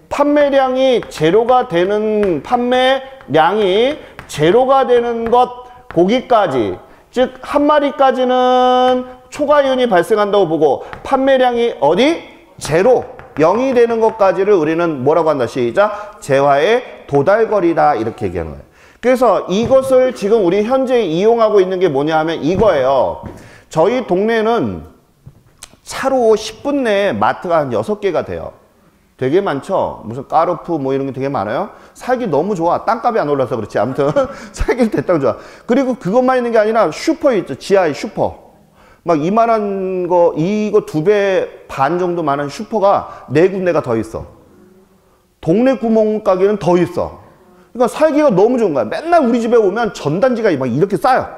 판매량이 제로가 되는, 판매량이 제로가 되는 것, 거기까지. 즉, 한 마리까지는 초과이윤이 발생한다고 보고, 판매량이 어디? 제로. 0이 되는 것까지를 우리는 뭐라고 한다? 시작. 재화의 도달거리다. 이렇게 얘기하는 거예요. 그래서 이것을 지금 우리 현재 이용하고 있는 게 뭐냐 하면 이거예요. 저희 동네는 차로 10분 내에 마트가 한 6개가 돼요. 되게 많죠? 무슨 까르푸 뭐 이런 게 되게 많아요. 살기 너무 좋아. 땅값이 안 올라서 그렇지. 아무튼 살기 대땅 좋아. 그리고 그것만 있는 게 아니라 슈퍼 있죠. 지하에 슈퍼. 막 이만한 거, 이거 2배 반 정도 많은 슈퍼가 4군데가 더 있어. 동네 구멍가게는 더 있어. 그러니까 살기가 너무 좋은 거야. 맨날 우리 집에 오면 전단지가 막 이렇게 쌓여.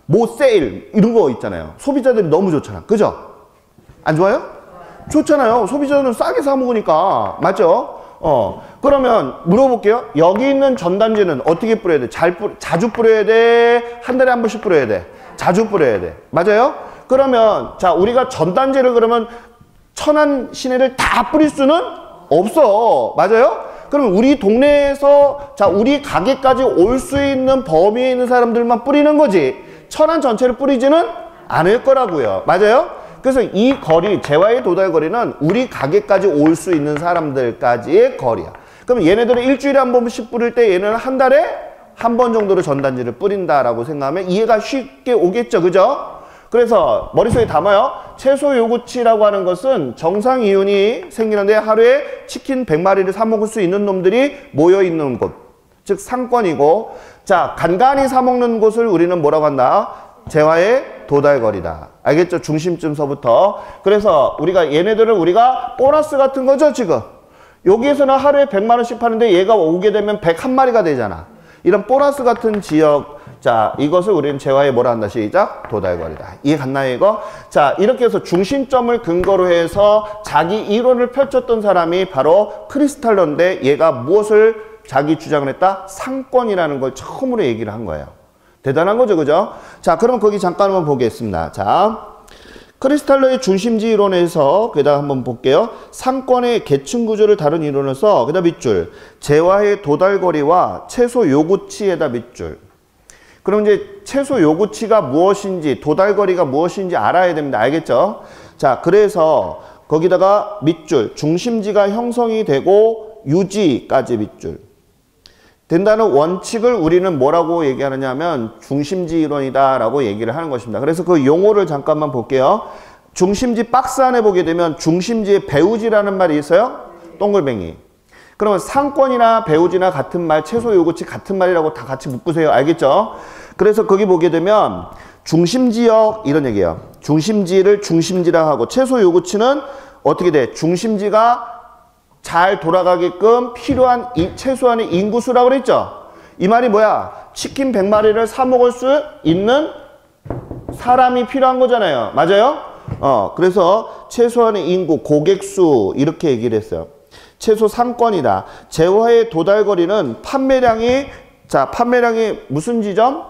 뭐 세일 이런 거 있잖아요. 소비자들이 너무 좋잖아. 그죠? 안 좋아요? 좋잖아요. 소비자들은 싸게 사 먹으니까. 맞죠? 그러면 물어볼게요. 여기 있는 전단지는 어떻게 뿌려야 돼? 자주 뿌려야 돼? 한 달에 한 번씩 뿌려야 돼? 자주 뿌려야 돼. 맞아요? 그러면 자 우리가 전단지를 그러면 천안 시내를 다 뿌릴 수는 없어. 맞아요? 그럼 우리 동네에서 자 우리 가게까지 올 수 있는 범위에 있는 사람들만 뿌리는 거지 천안 전체를 뿌리지는 않을 거라고요. 맞아요? 그래서 이 거리, 재화의 도달거리는 우리 가게까지 올 수 있는 사람들까지의 거리야. 그럼 얘네들은 일주일에 한 번씩 뿌릴 때 얘는 한 달에 한 번 정도로 전단지를 뿌린다라고 생각하면 이해가 쉽게 오겠죠. 그죠? 그래서 머릿속에 담아요. 최소 요구치라고 하는 것은 정상 이윤이 생기는데 하루에 치킨 100마리를 사 먹을 수 있는 놈들이 모여 있는 곳. 즉 상권이고 자 간간히 사 먹는 곳을 우리는 뭐라고 한다? 재화의 도달거리다. 알겠죠? 중심쯤서부터. 그래서 우리가 얘네들을 우리가 보너스 같은 거죠 지금. 여기에서는 하루에 100만 원씩 파는데 얘가 오게 되면 101마리가 되잖아. 이런 보너스 같은 지역. 자 이것을 우리는 재화의 뭐라 한다? 시작. 도달거리다. 이해 갔나요 이거? 자 이렇게 해서 중심점을 근거로 해서 자기 이론을 펼쳤던 사람이 바로 크리스탈러인데 얘가 무엇을 자기 주장을 했다? 상권이라는 걸 처음으로 얘기를 한 거예요. 대단한 거죠, 그죠? 자, 그럼 거기 잠깐 한번 보겠습니다. 자, 크리스탈러의 중심지 이론에서 그다음 한번 볼게요. 상권의 계층 구조를 다룬 이론에서 그다음 밑줄 재화의 도달거리와 최소 요구치에다 밑줄. 그럼 이제 최소 요구치가 무엇인지 도달거리가 무엇인지 알아야 됩니다. 알겠죠? 자, 그래서 거기다가 밑줄 중심지가 형성이 되고 유지까지 밑줄. 된다는 원칙을 우리는 뭐라고 얘기하느냐 하면 중심지 이론이다 라고 얘기를 하는 것입니다. 그래서 그 용어를 잠깐만 볼게요. 중심지 박스 안에 보게 되면 중심지에 배우지라는 말이 있어요. 동글뱅이. 그러면 상권이나 배우지나 같은 말, 최소 요구치 같은 말이라고 다 같이 묶으세요. 알겠죠? 그래서 거기 보게 되면 중심지역 이런 얘기예요. 중심지를 중심지라 하고 최소 요구치는 어떻게 돼? 중심지가 잘 돌아가게끔 필요한 최소한의 인구수라고 그랬죠? 이 말이 뭐야? 치킨 100마리를 사 먹을 수 있는 사람이 필요한 거잖아요. 맞아요? 그래서 최소한의 인구, 고객수 이렇게 얘기를 했어요. 최소 상권이다. 재화의 도달거리는 판매량이 무슨 지점?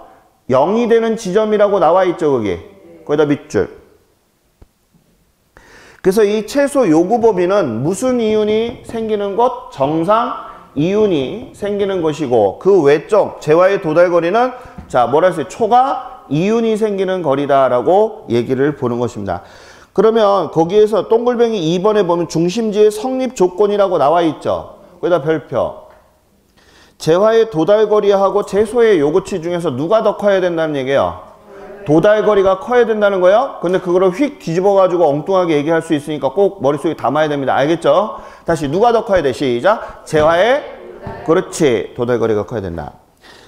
0이 되는 지점이라고 나와 있죠, 거기. 거기다 밑줄. 그래서 이 최소 요구 범위는 무슨 이윤이 생기는 것? 정상 이윤이 생기는 것이고 그 외적 재화의 도달거리는 자 뭐라 했어요? 초과 이윤이 생기는 거리다라고 얘기를 보는 것입니다. 그러면 거기에서 동글뱅이 2번에 보면 중심지의 성립 조건이라고 나와 있죠. 거기다 별표. 재화의 도달거리하고 최소의 요구치 중에서 누가 더 커야 된다는 얘기예요? 도달거리가 커야 된다는 거예요. 근데 그거를 휙 뒤집어가지고 엉뚱하게 얘기할 수 있으니까 꼭 머릿속에 담아야 됩니다. 알겠죠? 다시 누가 더 커야 돼? 시작. 재화의 그렇지. 도달거리가 커야 된다.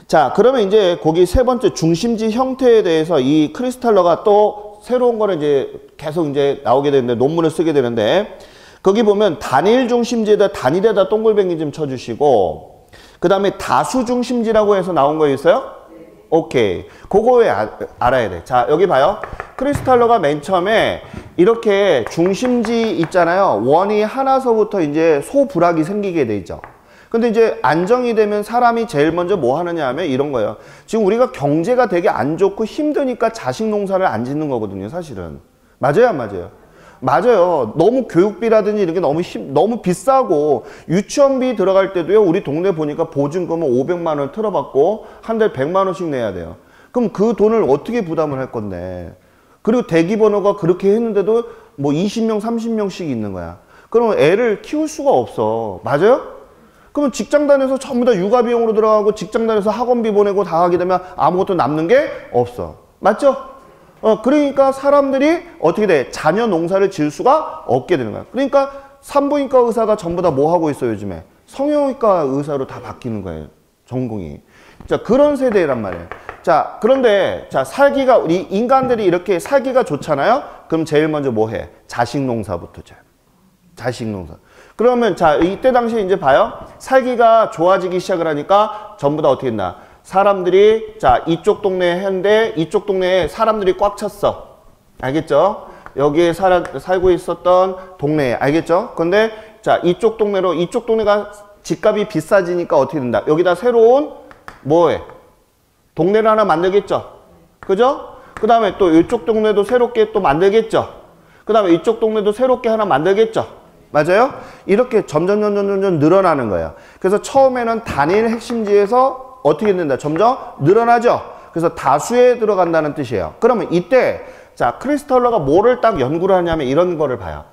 자, 그러면 이제 거기 세 번째 중심지 형태에 대해서 이 크리스탈러가 또 새로운 거를 이제 계속 이제 나오게 되는데 논문을 쓰게 되는데 거기 보면 단일 중심지에다 단일에다 동글뱅이 좀 쳐주시고 그 다음에 다수 중심지라고 해서 나온 거 있어요? 오케이. 그거 왜 알아야 돼? 자, 여기 봐요. 크리스탈러가 맨 처음에 이렇게 중심지 있잖아요. 원이 하나서부터 이제 소불악이 생기게 돼 있죠. 근데 이제 안정이 되면 사람이 제일 먼저 뭐 하느냐 하면 이런 거예요. 지금 우리가 경제가 되게 안 좋고 힘드니까 자식 농사를 안 짓는 거거든요, 사실은. 맞아요, 안 맞아요? 맞아요. 너무 교육비라든지 이런 게 너무 비싸고 유치원비 들어갈 때도요. 우리 동네 보니까 보증금은 500만 원 틀어받고 한 달 100만 원씩 내야 돼요. 그럼 그 돈을 어떻게 부담을 할 건데. 그리고 대기번호가 그렇게 했는데도 뭐 20명, 30명씩 있는 거야. 그러면 애를 키울 수가 없어. 맞아요? 그러면 직장 다녀서 전부 다 육아 비용으로 들어가고 직장 다녀서 학원비 보내고 다 하게 되면 아무것도 남는 게 없어. 맞죠? 그러니까 사람들이 어떻게 돼? 자녀 농사를 지을 수가 없게 되는 거야. 그러니까 산부인과 의사가 전부 다 뭐 하고 있어, 요즘에? 성형외과 의사로 다 바뀌는 거예요, 전공이. 자, 그런 세대란 말이에요. 자, 그런데, 자, 우리 인간들이 이렇게 살기가 좋잖아요? 그럼 제일 먼저 뭐 해? 자식 농사부터 져요. 자식 농사. 그러면, 자, 이때 당시에 이제 봐요. 살기가 좋아지기 시작을 하니까 전부 다 어떻게 했나? 사람들이 자 이쪽 동네에 했는데 이쪽 동네에 사람들이 꽉 찼어. 알겠죠? 여기에 살고 있었던 동네에. 알겠죠? 근데 자 이쪽 동네가 집값이 비싸지니까 어떻게 된다? 여기다 새로운 뭐해? 동네를 하나 만들겠죠? 그죠? 그 다음에 또 이쪽 동네도 새롭게 또 만들겠죠. 그 다음에 이쪽 동네도 새롭게 하나 만들겠죠. 맞아요? 이렇게 점점 늘어나는 거예요. 그래서 처음에는 단일 핵심지에서 어떻게 된다? 점점 늘어나죠. 그래서 다수에 들어간다는 뜻이에요. 그러면 이때 자, 크리스탈러가 뭐를 딱 연구를 하냐면 이런 거를 봐요.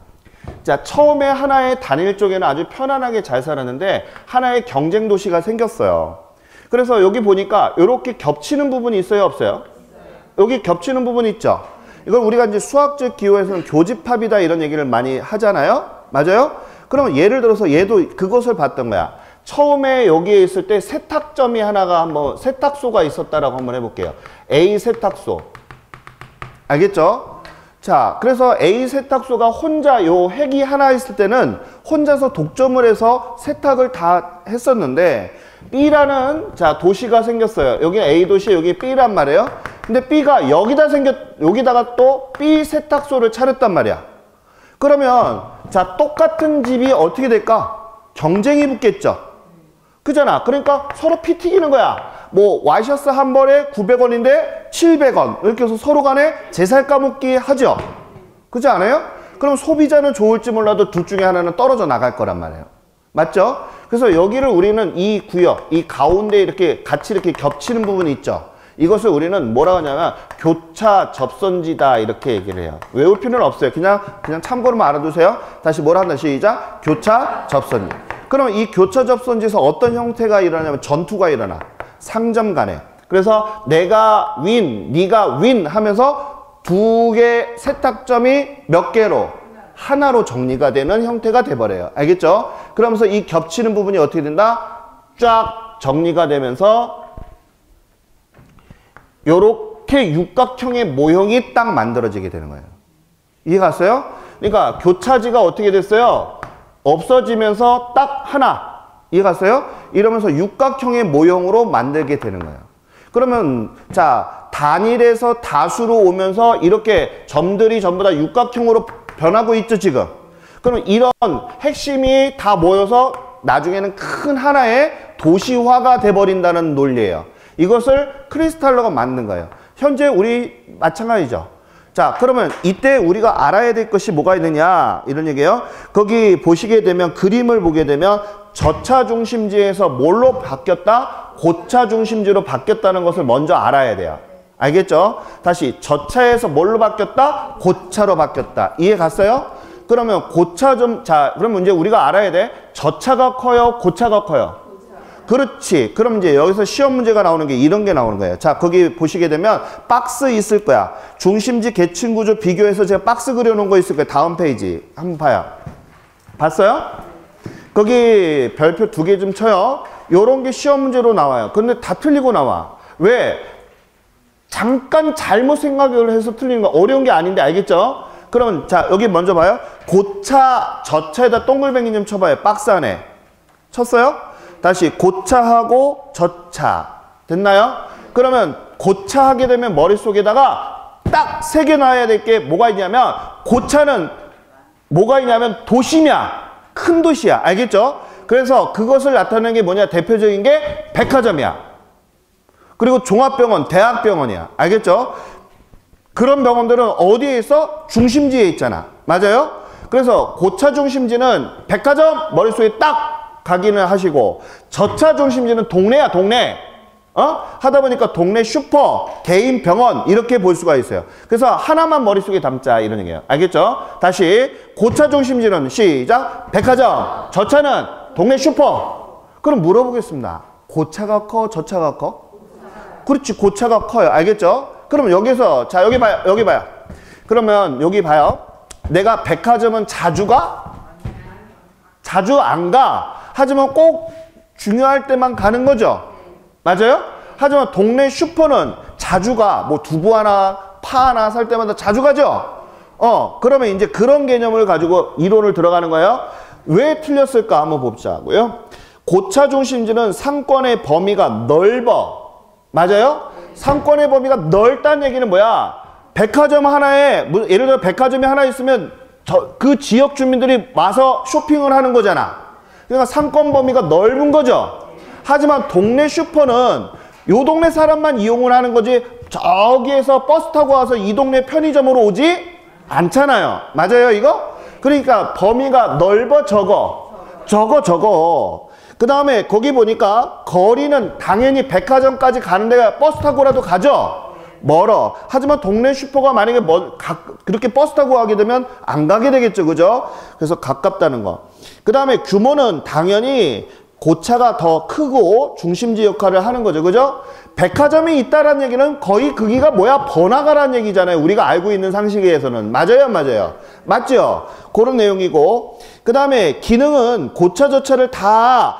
자, 처음에 하나의 단일 쪽에는 아주 편안하게 잘 살았는데 하나의 경쟁 도시가 생겼어요. 그래서 여기 보니까 이렇게 겹치는 부분이 있어요, 없어요? 여기 겹치는 부분 있죠? 이걸 우리가 이제 수학적 기호에서는 교집합이다 이런 얘기를 많이 하잖아요? 맞아요? 그러면 예를 들어서 얘도 그것을 봤던 거야. 처음에 여기에 있을 때 세탁점이 하나가 한번 세탁소가 있었다라고 한번 해볼게요. A 세탁소. 알겠죠? 자, 그래서 A 세탁소가 혼자 요 핵이 하나 있을 때는 혼자서 독점을 해서 세탁을 다 했었는데 B라는 자 도시가 생겼어요. 여기 A 도시, 여기 B란 말이에요. 근데 B가 여기다가 또 B 세탁소를 차렸단 말이야. 그러면 자 똑같은 집이 어떻게 될까? 경쟁이 붙겠죠. 그잖아. 그러니까 서로 피 튀기는 거야. 뭐 와이셔츠 한 벌에 900원인데 700원 이렇게 해서 서로 간에 제살 까먹기 하죠. 그렇지 않아요? 그럼 소비자는 좋을지 몰라도 둘 중에 하나는 떨어져 나갈 거란 말이에요. 맞죠? 그래서 여기를 우리는 이 구역, 이 가운데 이렇게 같이 이렇게 겹치는 부분이 있죠. 이것을 우리는 뭐라고 하냐면 교차 접선지다 이렇게 얘기를 해요. 외울 필요는 없어요. 그냥 참고로만 알아두세요. 다시 뭐라 한다 시작. 교차 접선지. 그러면 이 교차 접선지에서 어떤 형태가 일어나냐면 전투가 일어나. 상점 간에. 그래서 내가 윈, 네가 윈 하면서 두 개 세탁점이 몇 개로? 하나로 정리가 되는 형태가 돼버려요. 알겠죠? 그러면서 이 겹치는 부분이 어떻게 된다? 쫙 정리가 되면서 요렇게 육각형의 모형이 딱 만들어지게 되는 거예요. 이해 갔어요? 그러니까 교차지가 어떻게 됐어요? 없어지면서 딱 하나. 이해 갔어요? 이러면서 육각형의 모형으로 만들게 되는 거예요. 그러면 자 단일에서 다수로 오면서 이렇게 점들이 전부 다 육각형으로 변하고 있죠 지금. 그러면 이런 핵심이 다 모여서 나중에는 큰 하나의 도시화가 돼버린다는 논리예요. 이것을 크리스탈러가 만든 거예요. 현재 우리 마찬가지죠. 자, 그러면 이때 우리가 알아야 될 것이 뭐가 있느냐 이런 얘기예요. 거기 보시게 되면 그림을 보게 되면 저차 중심지에서 뭘로 바뀌었다? 고차 중심지로 바뀌었다는 것을 먼저 알아야 돼요. 알겠죠? 다시 저차에서 뭘로 바뀌었다? 고차로 바뀌었다. 이해 갔어요? 그러면 고차 자, 그럼 이제 우리가 알아야 돼. 저차가 커요? 고차가 커요? 그렇지. 그럼 이제 여기서 시험 문제가 나오는 게 이런 게 나오는 거예요. 자, 거기 보시게 되면 박스 있을 거야. 중심지 계층 구조 비교해서 제가 박스 그려놓은 거 있을 거예요. 다음 페이지. 한번 봐요. 봤어요? 거기 별표 2개 좀 쳐요. 요런 게 시험 문제로 나와요. 근데 다 틀리고 나와. 왜? 잠깐 잘못 생각을 해서 틀리는 거 어려운 게 아닌데 알겠죠? 그러면 자 여기 먼저 봐요. 고차, 저차에다 동글뱅이 좀 쳐봐요. 박스 안에. 쳤어요? 다시 고차하고 저차. 됐나요? 그러면 고차하게 되면 머릿속에다가 딱 3개 놔야 될 게 뭐가 있냐면 고차는 뭐가 있냐면 도시냐. 큰 도시야. 알겠죠? 그래서 그것을 나타내는 게 뭐냐. 대표적인 게 백화점이야. 그리고 종합병원, 대학병원이야. 알겠죠? 그런 병원들은 어디에 있어? 중심지에 있잖아. 맞아요? 그래서 고차 중심지는 백화점 머릿속에 딱 각인을 하시고 저차 중심지는 동네야, 동네. 하다 보니까 동네 슈퍼, 개인 병원 이렇게 볼 수가 있어요. 그래서 하나만 머릿속에 담자 이런 얘기예요. 알겠죠? 다시 고차 중심지는 시작. 백화점. 저차는 동네 슈퍼. 그럼 물어보겠습니다. 고차가 커? 저차가 커? 그렇지. 고차가 커요. 알겠죠? 그럼 여기서 자 여기 봐요. 여기 봐요. 그러면 여기 봐요. 내가 백화점은 자주 가? 자주 안 가. 하지만 꼭 중요할 때만 가는 거죠. 맞아요? 하지만 동네 슈퍼는 자주 가. 뭐 두부 하나, 파 하나 살 때마다 자주 가죠? 그러면 이제 그런 개념을 가지고 이론을 들어가는 거예요. 왜 틀렸을까 한번 보자고요. 고차 중심지는 상권의 범위가 넓어. 맞아요? 상권의 범위가 넓다는 얘기는 뭐야? 백화점 하나에, 예를 들어 백화점이 하나 있으면 그 지역 주민들이 와서 쇼핑을 하는 거잖아. 그러니까 상권 범위가 넓은 거죠. 하지만 동네 슈퍼는 요 동네 사람만 이용을 하는 거지 저기에서 버스 타고 와서 이 동네 편의점으로 오지 않잖아요. 맞아요, 이거? 그러니까 범위가 넓어, 적어. 그 다음에 거기 보니까 거리는 당연히 백화점까지 가는 데가 버스 타고라도 가죠. 멀어. 하지만 동네 슈퍼가 만약에 그렇게 버스 타고 가게 되면 안 가게 되겠죠. 그죠? 그래서 가깝다는 거. 그 다음에 규모는 당연히 고차가 더 크고 중심지 역할을 하는 거죠. 그죠? 백화점이 있다라는 얘기는 거의 크기가 뭐야? 번화가라는 얘기잖아요. 우리가 알고 있는 상식에 의해서는. 맞아요? 안 맞아요? 맞죠? 그런 내용이고. 그 다음에 기능은 고차, 저차를 다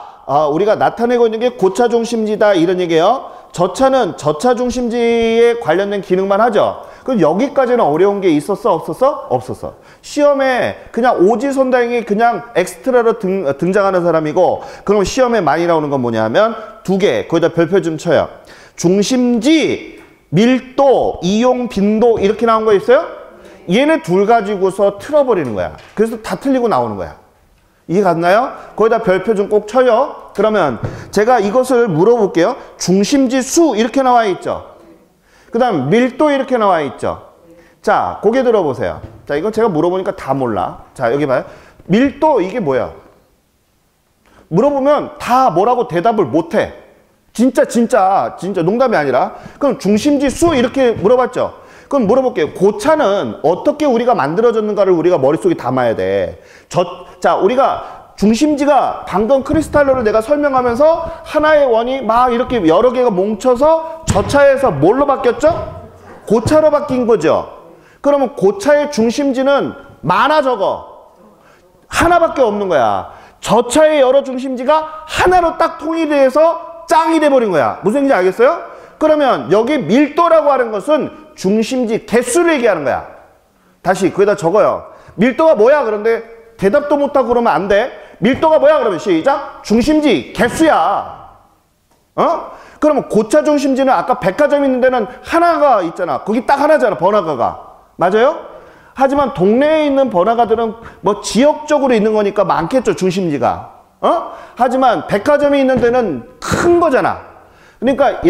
우리가 나타내고 있는 게 고차 중심지다 이런 얘기예요. 저차는 저차 중심지에 관련된 기능만 하죠. 그럼 여기까지는 어려운 게 있었어? 없었어? 없었어. 시험에 그냥 오지선다행이 그냥 엑스트라로 등장하는 사람이고, 그럼 시험에 많이 나오는 건 뭐냐면 두 개, 거기다 별표 좀 쳐요. 중심지, 밀도, 이용 빈도 이렇게 나온 거 있어요? 얘네 둘 가지고서 틀어버리는 거야. 그래서 다 틀리고 나오는 거야. 이해 갔나요? 거기다 별표 좀 꼭 쳐요. 그러면 제가 이것을 물어볼게요. 중심지 수 이렇게 나와 있죠. 그 다음 밀도 이렇게 나와 있죠. 자, 고개 들어보세요. 자, 이건 제가 물어보니까 다 몰라. 자, 여기 봐요. 밀도 이게 뭐야? 물어보면 다 뭐라고 대답을 못해. 진짜 농담이 아니라. 그럼 중심지 수 이렇게 물어봤죠. 그럼 물어볼게요. 고차는 어떻게 우리가 만들어졌는가를 우리가 머릿속에 담아야 돼. 자, 우리가 중심지가 방금 크리스탈로를 내가 설명하면서 하나의 원이 막 이렇게 여러 개가 뭉쳐서 저차에서 뭘로 바뀌었죠? 고차로 바뀐 거죠. 그러면 고차의 중심지는 많아, 적어? 하나밖에 없는 거야. 저차의 여러 중심지가 하나로 딱 통일돼서 짱이 돼버린 거야. 무슨 얘기인지 알겠어요? 그러면 여기 밀도라고 하는 것은 중심지 개수를 얘기하는 거야. 다시 거기다 적어요. 밀도가 뭐야? 그런데 대답도 못하고 그러면 안 돼. 밀도가 뭐야? 그러면 시작. 중심지 개수야. 그러면 고차 중심지는 아까 백화점 있는 데는 하나가 있잖아. 거기 딱 하나잖아, 번화가가. 맞아요? 하지만 동네에 있는 번화가들은 뭐 지역적으로 있는 거니까 많겠죠, 중심지가. 하지만 백화점이 있는 데는 큰 거잖아. 그러니까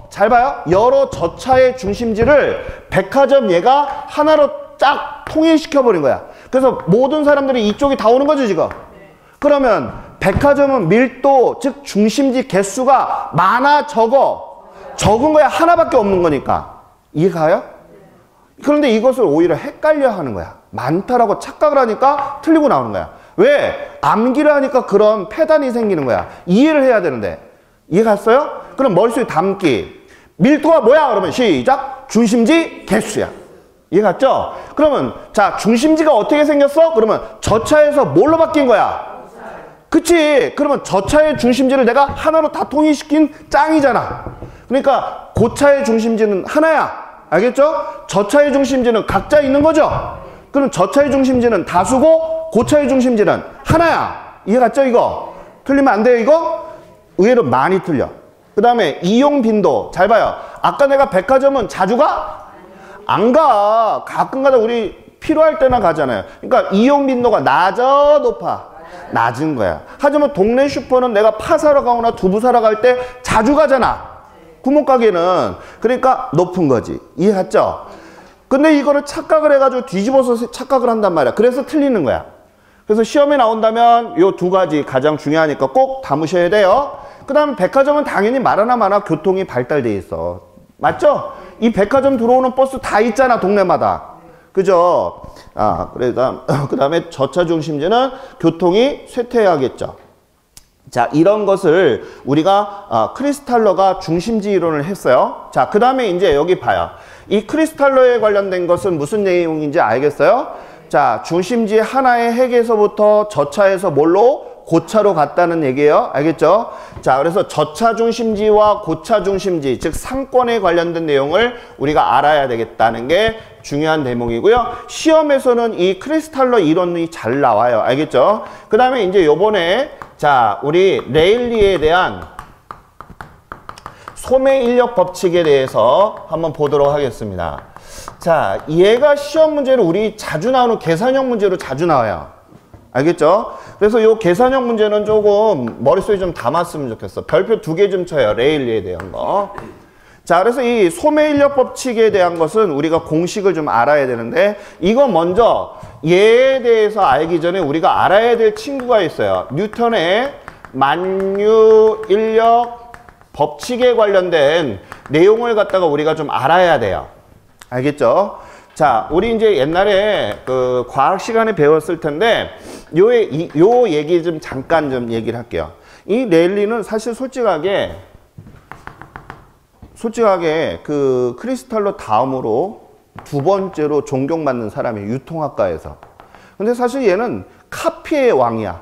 잘 봐요. 여러 저차의 중심지를 백화점 얘가 하나로 쫙 통일시켜버린 거야. 그래서 모든 사람들이 이쪽이 다 오는 거죠, 지금. 그러면 백화점은 밀도, 즉 중심지 개수가 많아, 적은 거야. 하나밖에 없는 거니까. 이해가요? 그런데 이것을 오히려 헷갈려 하는 거야. 많다라고 착각을 하니까 틀리고 나오는 거야. 왜? 암기를 하니까 그런 패단이 생기는 거야. 이해를 해야 되는데. 이해 갔어요? 그럼 머릿속에 담기. 밀도가 뭐야? 그러면 시작. 중심지 개수야. 이해 갔죠? 그러면 자, 중심지가 어떻게 생겼어? 그러면 저차에서 뭘로 바뀐 거야? 그치? 그러면 저차의 중심지를 내가 하나로 다 통일시킨 짱이잖아. 그러니까 고차의 중심지는 하나야. 알겠죠? 저차의 중심지는 각자 있는 거죠? 그럼 저차의 중심지는 다수고 고차의 중심지는 하나야. 이해 갔죠, 이거? 틀리면 안 돼요, 이거? 의외로 많이 틀려. 그 다음에 이용 빈도. 잘 봐요. 아까 내가 백화점은 자주 가? 안 가. 가끔 가다 우리 필요할 때나 가잖아요. 그러니까 이용 빈도가 낮아, 높아? 낮은 거야. 하지만 동네 슈퍼는 내가 파 사러 가거나 두부 사러 갈 때 자주 가잖아. 구멍가게는. 그러니까 높은 거지. 이해 갔죠? 근데 이거를 착각을 해가지고 뒤집어서 착각을 한단 말이야. 그래서 틀리는 거야. 그래서 시험에 나온다면 요 두 가지 가장 중요하니까 꼭 담으셔야 돼요. 그 다음 백화점은 당연히 말하나 마나 교통이 발달돼 있어. 맞죠? 이 백화점 들어오는 버스 다 있잖아, 동네마다. 그죠? 그래서 그 다음에 저차 중심지는 교통이 쇠퇴하겠죠. 자, 이런 것을 우리가 크리스탈러가 중심지 이론을 했어요. 자, 그 다음에 이제 여기 봐요. 이 크리스탈러에 관련된 것은 무슨 내용인지 알겠어요? 자, 중심지 하나의 핵에서부터 저차에서 뭘로? 고차로 갔다는 얘기예요. 알겠죠? 자, 그래서 저차 중심지와 고차 중심지, 즉 상권에 관련된 내용을 우리가 알아야 되겠다는 게 중요한 대목이고요. 시험에서는 이 크리스탈러 이론이 잘 나와요. 알겠죠? 그 다음에 이제 요번에 자, 우리 레일리에 대한 소매 인력 법칙에 대해서 한번 보도록 하겠습니다. 자, 얘가 시험 문제로 우리 자주 나오는 계산형 문제로 자주 나와요. 알겠죠? 그래서 요 계산형 문제는 조금 머릿속에 좀 담았으면 좋겠어. 별표 2개 좀 쳐요. 레일리에 대한 거. 자, 그래서 이 소매인력 법칙에 대한 것은 우리가 공식을 좀 알아야 되는데, 이거 먼저 얘에 대해서 알기 전에 우리가 알아야 될 친구가 있어요. 뉴턴의 만유인력 법칙에 관련된 내용을 갖다가 우리가 좀 알아야 돼요. 알겠죠? 자, 우리 이제 옛날에 그 과학 시간에 배웠을 텐데, 요 얘기 좀 잠깐 좀 얘기를 할게요. 이 랠리는 사실 솔직하게 그 크리스탈로 다음으로 두 번째로 존경받는 사람이에요. 유통학과에서. 근데 사실 얘는 카피의 왕이야.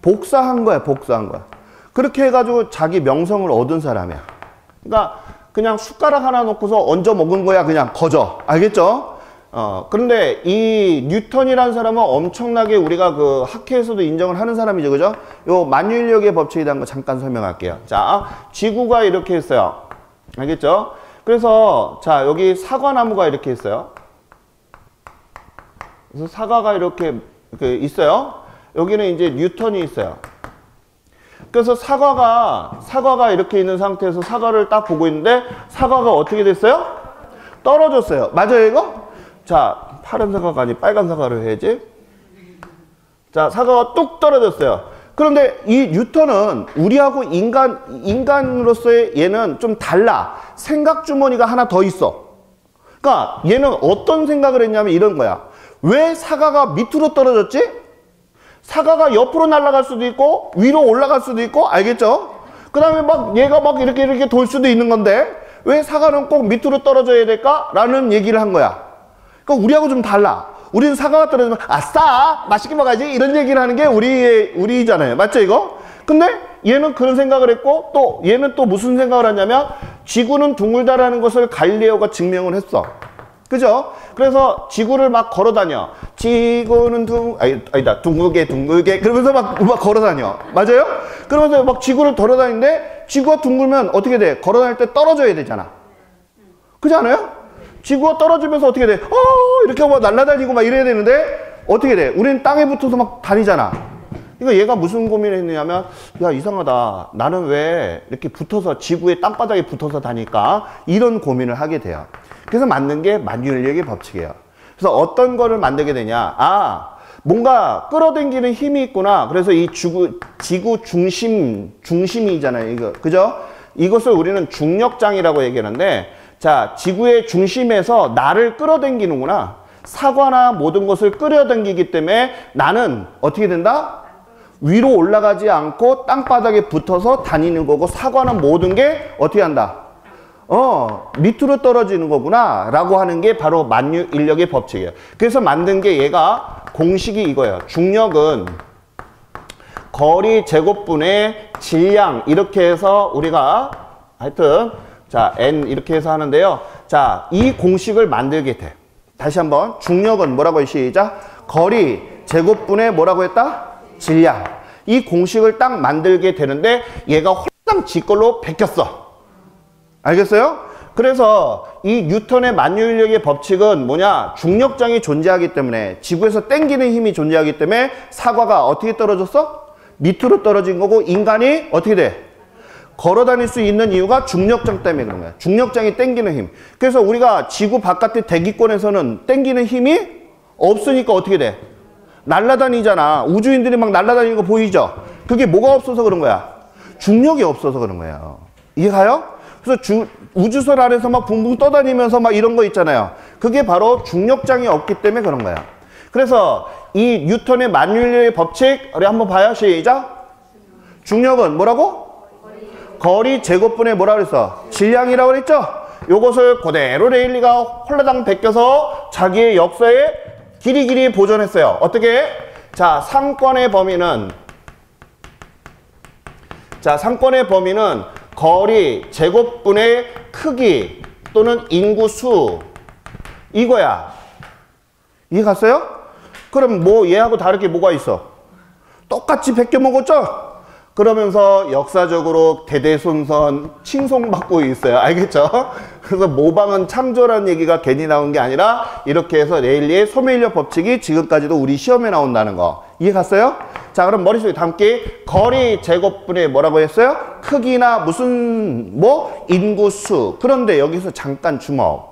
복사한 거야, 복사한 거야. 그렇게 해가지고 자기 명성을 얻은 사람이야. 그러니까 그냥 숟가락 하나 놓고서 얹어 먹은 거야. 그냥 거저. 알겠죠? 그런데 이 뉴턴이라는 사람은 엄청나게 우리가 그 학회에서도 인정을 하는 사람이죠. 그죠? 요 만유인력의 법칙에 대한 거 잠깐 설명할게요. 자, 지구가 이렇게 있어요. 알겠죠? 그래서 자, 여기 사과나무가 이렇게 있어요. 그래서 사과가 이렇게 있어요. 여기는 이제 뉴턴이 있어요. 그래서 사과가 이렇게 있는 상태에서 사과를 딱 보고 있는데, 사과가 어떻게 됐어요? 떨어졌어요. 맞아요, 이거? 자, 파란 사과가 아니 빨간 사과를 해야지. 자, 사과가 뚝 떨어졌어요. 그런데 이 뉴턴은 우리하고 인간으로서의 얘는 좀 달라. 생각 주머니가 하나 더 있어. 그러니까 얘는 어떤 생각을 했냐면 이런 거야. 왜 사과가 밑으로 떨어졌지? 사과가 옆으로 날아갈 수도 있고 위로 올라갈 수도 있고, 알겠죠? 그 다음에 막 얘가 막 이렇게 돌 수도 있는 건데 왜 사과는 꼭 밑으로 떨어져야 될까? 라는 얘기를 한 거야. 그러니까 우리하고 좀 달라. 우리는 사과가 떨어지면 아싸 맛있게 먹어야지 이런 얘기를 하는 게 우리잖아요. 맞죠 이거? 근데 얘는 그런 생각을 했고, 또 얘는 또 무슨 생각을 하냐면 지구는 둥글다라는 것을 갈릴레오가 증명을 했어. 그죠? 그래서 지구를 막 걸어다녀. 지구는 둥글게 그러면서 막 걸어다녀. 맞아요? 그러면서 막 지구를 돌아다니는데, 지구가 둥글면 어떻게 돼? 걸어다닐 때 떨어져야 되잖아. 그렇지 않아요? 지구가 떨어지면서 어떻게 돼? 이렇게 막 날아다니고 막 이래야 되는데 어떻게 돼? 우리는 땅에 붙어서 막 다니잖아. 그러니까 얘가 무슨 고민을 했냐면, 야, 이상하다. 나는 왜 이렇게 붙어서 지구의 땅바닥에 붙어서 다닐까? 이런 고민을 하게 돼요. 그래서 만든 게 만유인력의 법칙이에요. 그래서 어떤 거를 만들게 되냐? 뭔가 끌어당기는 힘이 있구나. 그래서 이 지구 중심이잖아요. 이거. 그죠? 이것을 우리는 중력장이라고 얘기하는데, 자, 지구의 중심에서 나를 끌어당기는구나. 사과나 모든 것을 끌어당기기 때문에 나는 어떻게 된다? 위로 올라가지 않고 땅바닥에 붙어서 다니는 거고, 사과는 모든 게 어떻게 한다? 밑으로 떨어지는 거구나 라고 하는 게 바로 만유인력의 법칙이에요. 그래서 만든 게 얘가 공식이 이거예요. 중력은 거리 제곱분의 질량, 이렇게 해서 우리가 하여튼 자, n 이렇게 해서 하는데요. 자, 이 공식을 만들게 돼. 다시 한번. 중력은 뭐라고 해? 시작. 거리 제곱분의 뭐라고 했다? 질량. 이 공식을 딱 만들게 되는데 얘가 홀랑 지 걸로 베꼈어. 알겠어요? 그래서 이 뉴턴의 만유인력의 법칙은 뭐냐? 중력장이 존재하기 때문에, 지구에서 당기는 힘이 존재하기 때문에 사과가 어떻게 떨어졌어? 밑으로 떨어진 거고, 인간이 어떻게 돼? 걸어 다닐 수 있는 이유가 중력장 때문에 그런 거야. 중력장이 당기는 힘. 그래서 우리가 지구 바깥의 대기권에서는 당기는 힘이 없으니까 어떻게 돼? 날아다니잖아. 우주인들이 막 날아다니는 거 보이죠? 그게 뭐가 없어서 그런 거야? 중력이 없어서 그런 거예요. 이해가요? 그래서 우주선 안에서 막 붕붕 떠다니면서 막 이런 거 있잖아요. 그게 바로 중력장이 없기 때문에 그런 거야. 그래서 이 뉴턴의 만유인력의 법칙, 우리 한번 봐요. 시작. 중력은 뭐라고? 거리 제곱분의 뭐라 그랬어? 질량이라고 그랬죠? 요것을 그대로 레일리가 홀라당 베껴서 자기의 역사에 길이길이 보존했어요. 어떻게? 자, 상권의 범위는 거리 제곱분의 크기 또는 인구수, 이거야. 이해 갔어요? 그럼 뭐 얘하고 다르게 뭐가 있어? 똑같이 베껴 먹었죠? 그러면서 역사적으로 대대손손 칭송받고 있어요. 알겠죠? 그래서 모방은 창조라는 얘기가 괜히 나온 게 아니라 이렇게 해서 레일리의 소매인력 법칙이 지금까지도 우리 시험에 나온다는 거. 이해 갔어요? 자, 그럼 머릿속에 담기. 거리 제곱분의 뭐라고 했어요? 크기나 무슨 뭐 인구수. 그런데 여기서 잠깐 주목.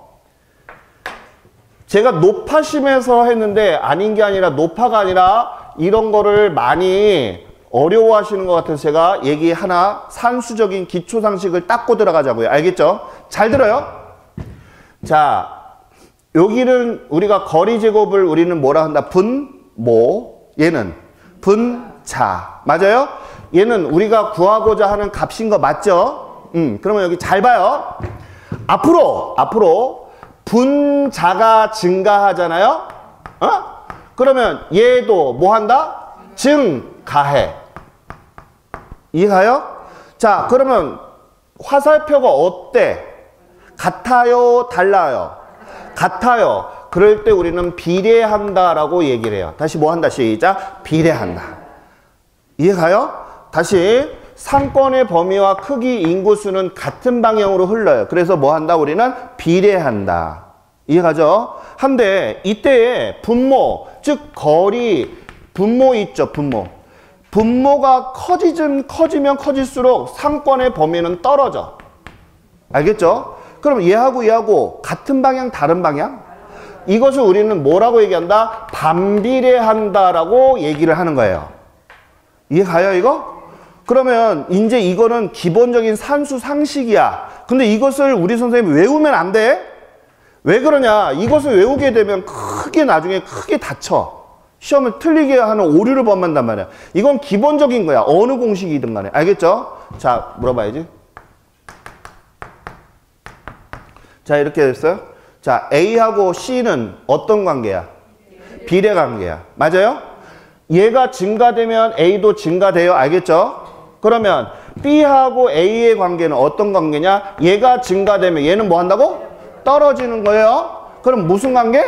제가 노파심에서 했는데 아닌 게 아니라 노파가 아니라 이런 거를 많이 어려워하시는 것 같아서 제가 얘기 하나 산수적인 기초 상식을 닦고 들어가자고요. 알겠죠? 잘 들어요? 자, 여기는 우리가 거리 제곱을 우리는 뭐라 한다? 분모. 얘는 분자. 맞아요? 얘는 우리가 구하고자 하는 값인 거 맞죠? 그러면 여기 잘 봐요. 앞으로 분자가 증가하잖아요? 그러면 얘도 뭐 한다? 증가해. 이해가요? 자, 그러면 화살표가 어때? 같아요? 달라요? 같아요. 그럴 때 우리는 비례한다라고 얘기를 해요. 다시 뭐 한다? 시작. 비례한다. 이해가요? 다시 상권의 범위와 크기, 인구수는 같은 방향으로 흘러요. 그래서 뭐 한다? 우리는 비례한다. 이해가죠? 한데 이때에 분모, 즉 거리, 분모 있죠? 분모가 커지면 커질수록 상권의 범위는 떨어져. 알겠죠? 그럼 얘하고 같은 방향, 다른 방향? 이것을 우리는 뭐라고 얘기한다? 반비례한다라고 얘기를 하는 거예요. 이해가요, 이거? 그러면 이제 이거는 기본적인 산수 상식이야. 근데 이것을 우리 선생님이 외우면 안 돼? 왜 그러냐? 이것을 외우게 되면 나중에 크게 다쳐. 시험을 틀리게 하는 오류를 범한단 말이야. 이건 기본적인 거야. 어느 공식이든 간에. 알겠죠? 자, 물어봐야지. 자, 이렇게 됐어요. 자, A하고 C는 어떤 관계야? 비례 관계야. 맞아요? 얘가 증가되면 A도 증가돼요. 알겠죠? 그러면 B하고 A의 관계는 어떤 관계냐? 얘가 증가되면 얘는 뭐 한다고? 떨어지는 거예요. 그럼 무슨 관계?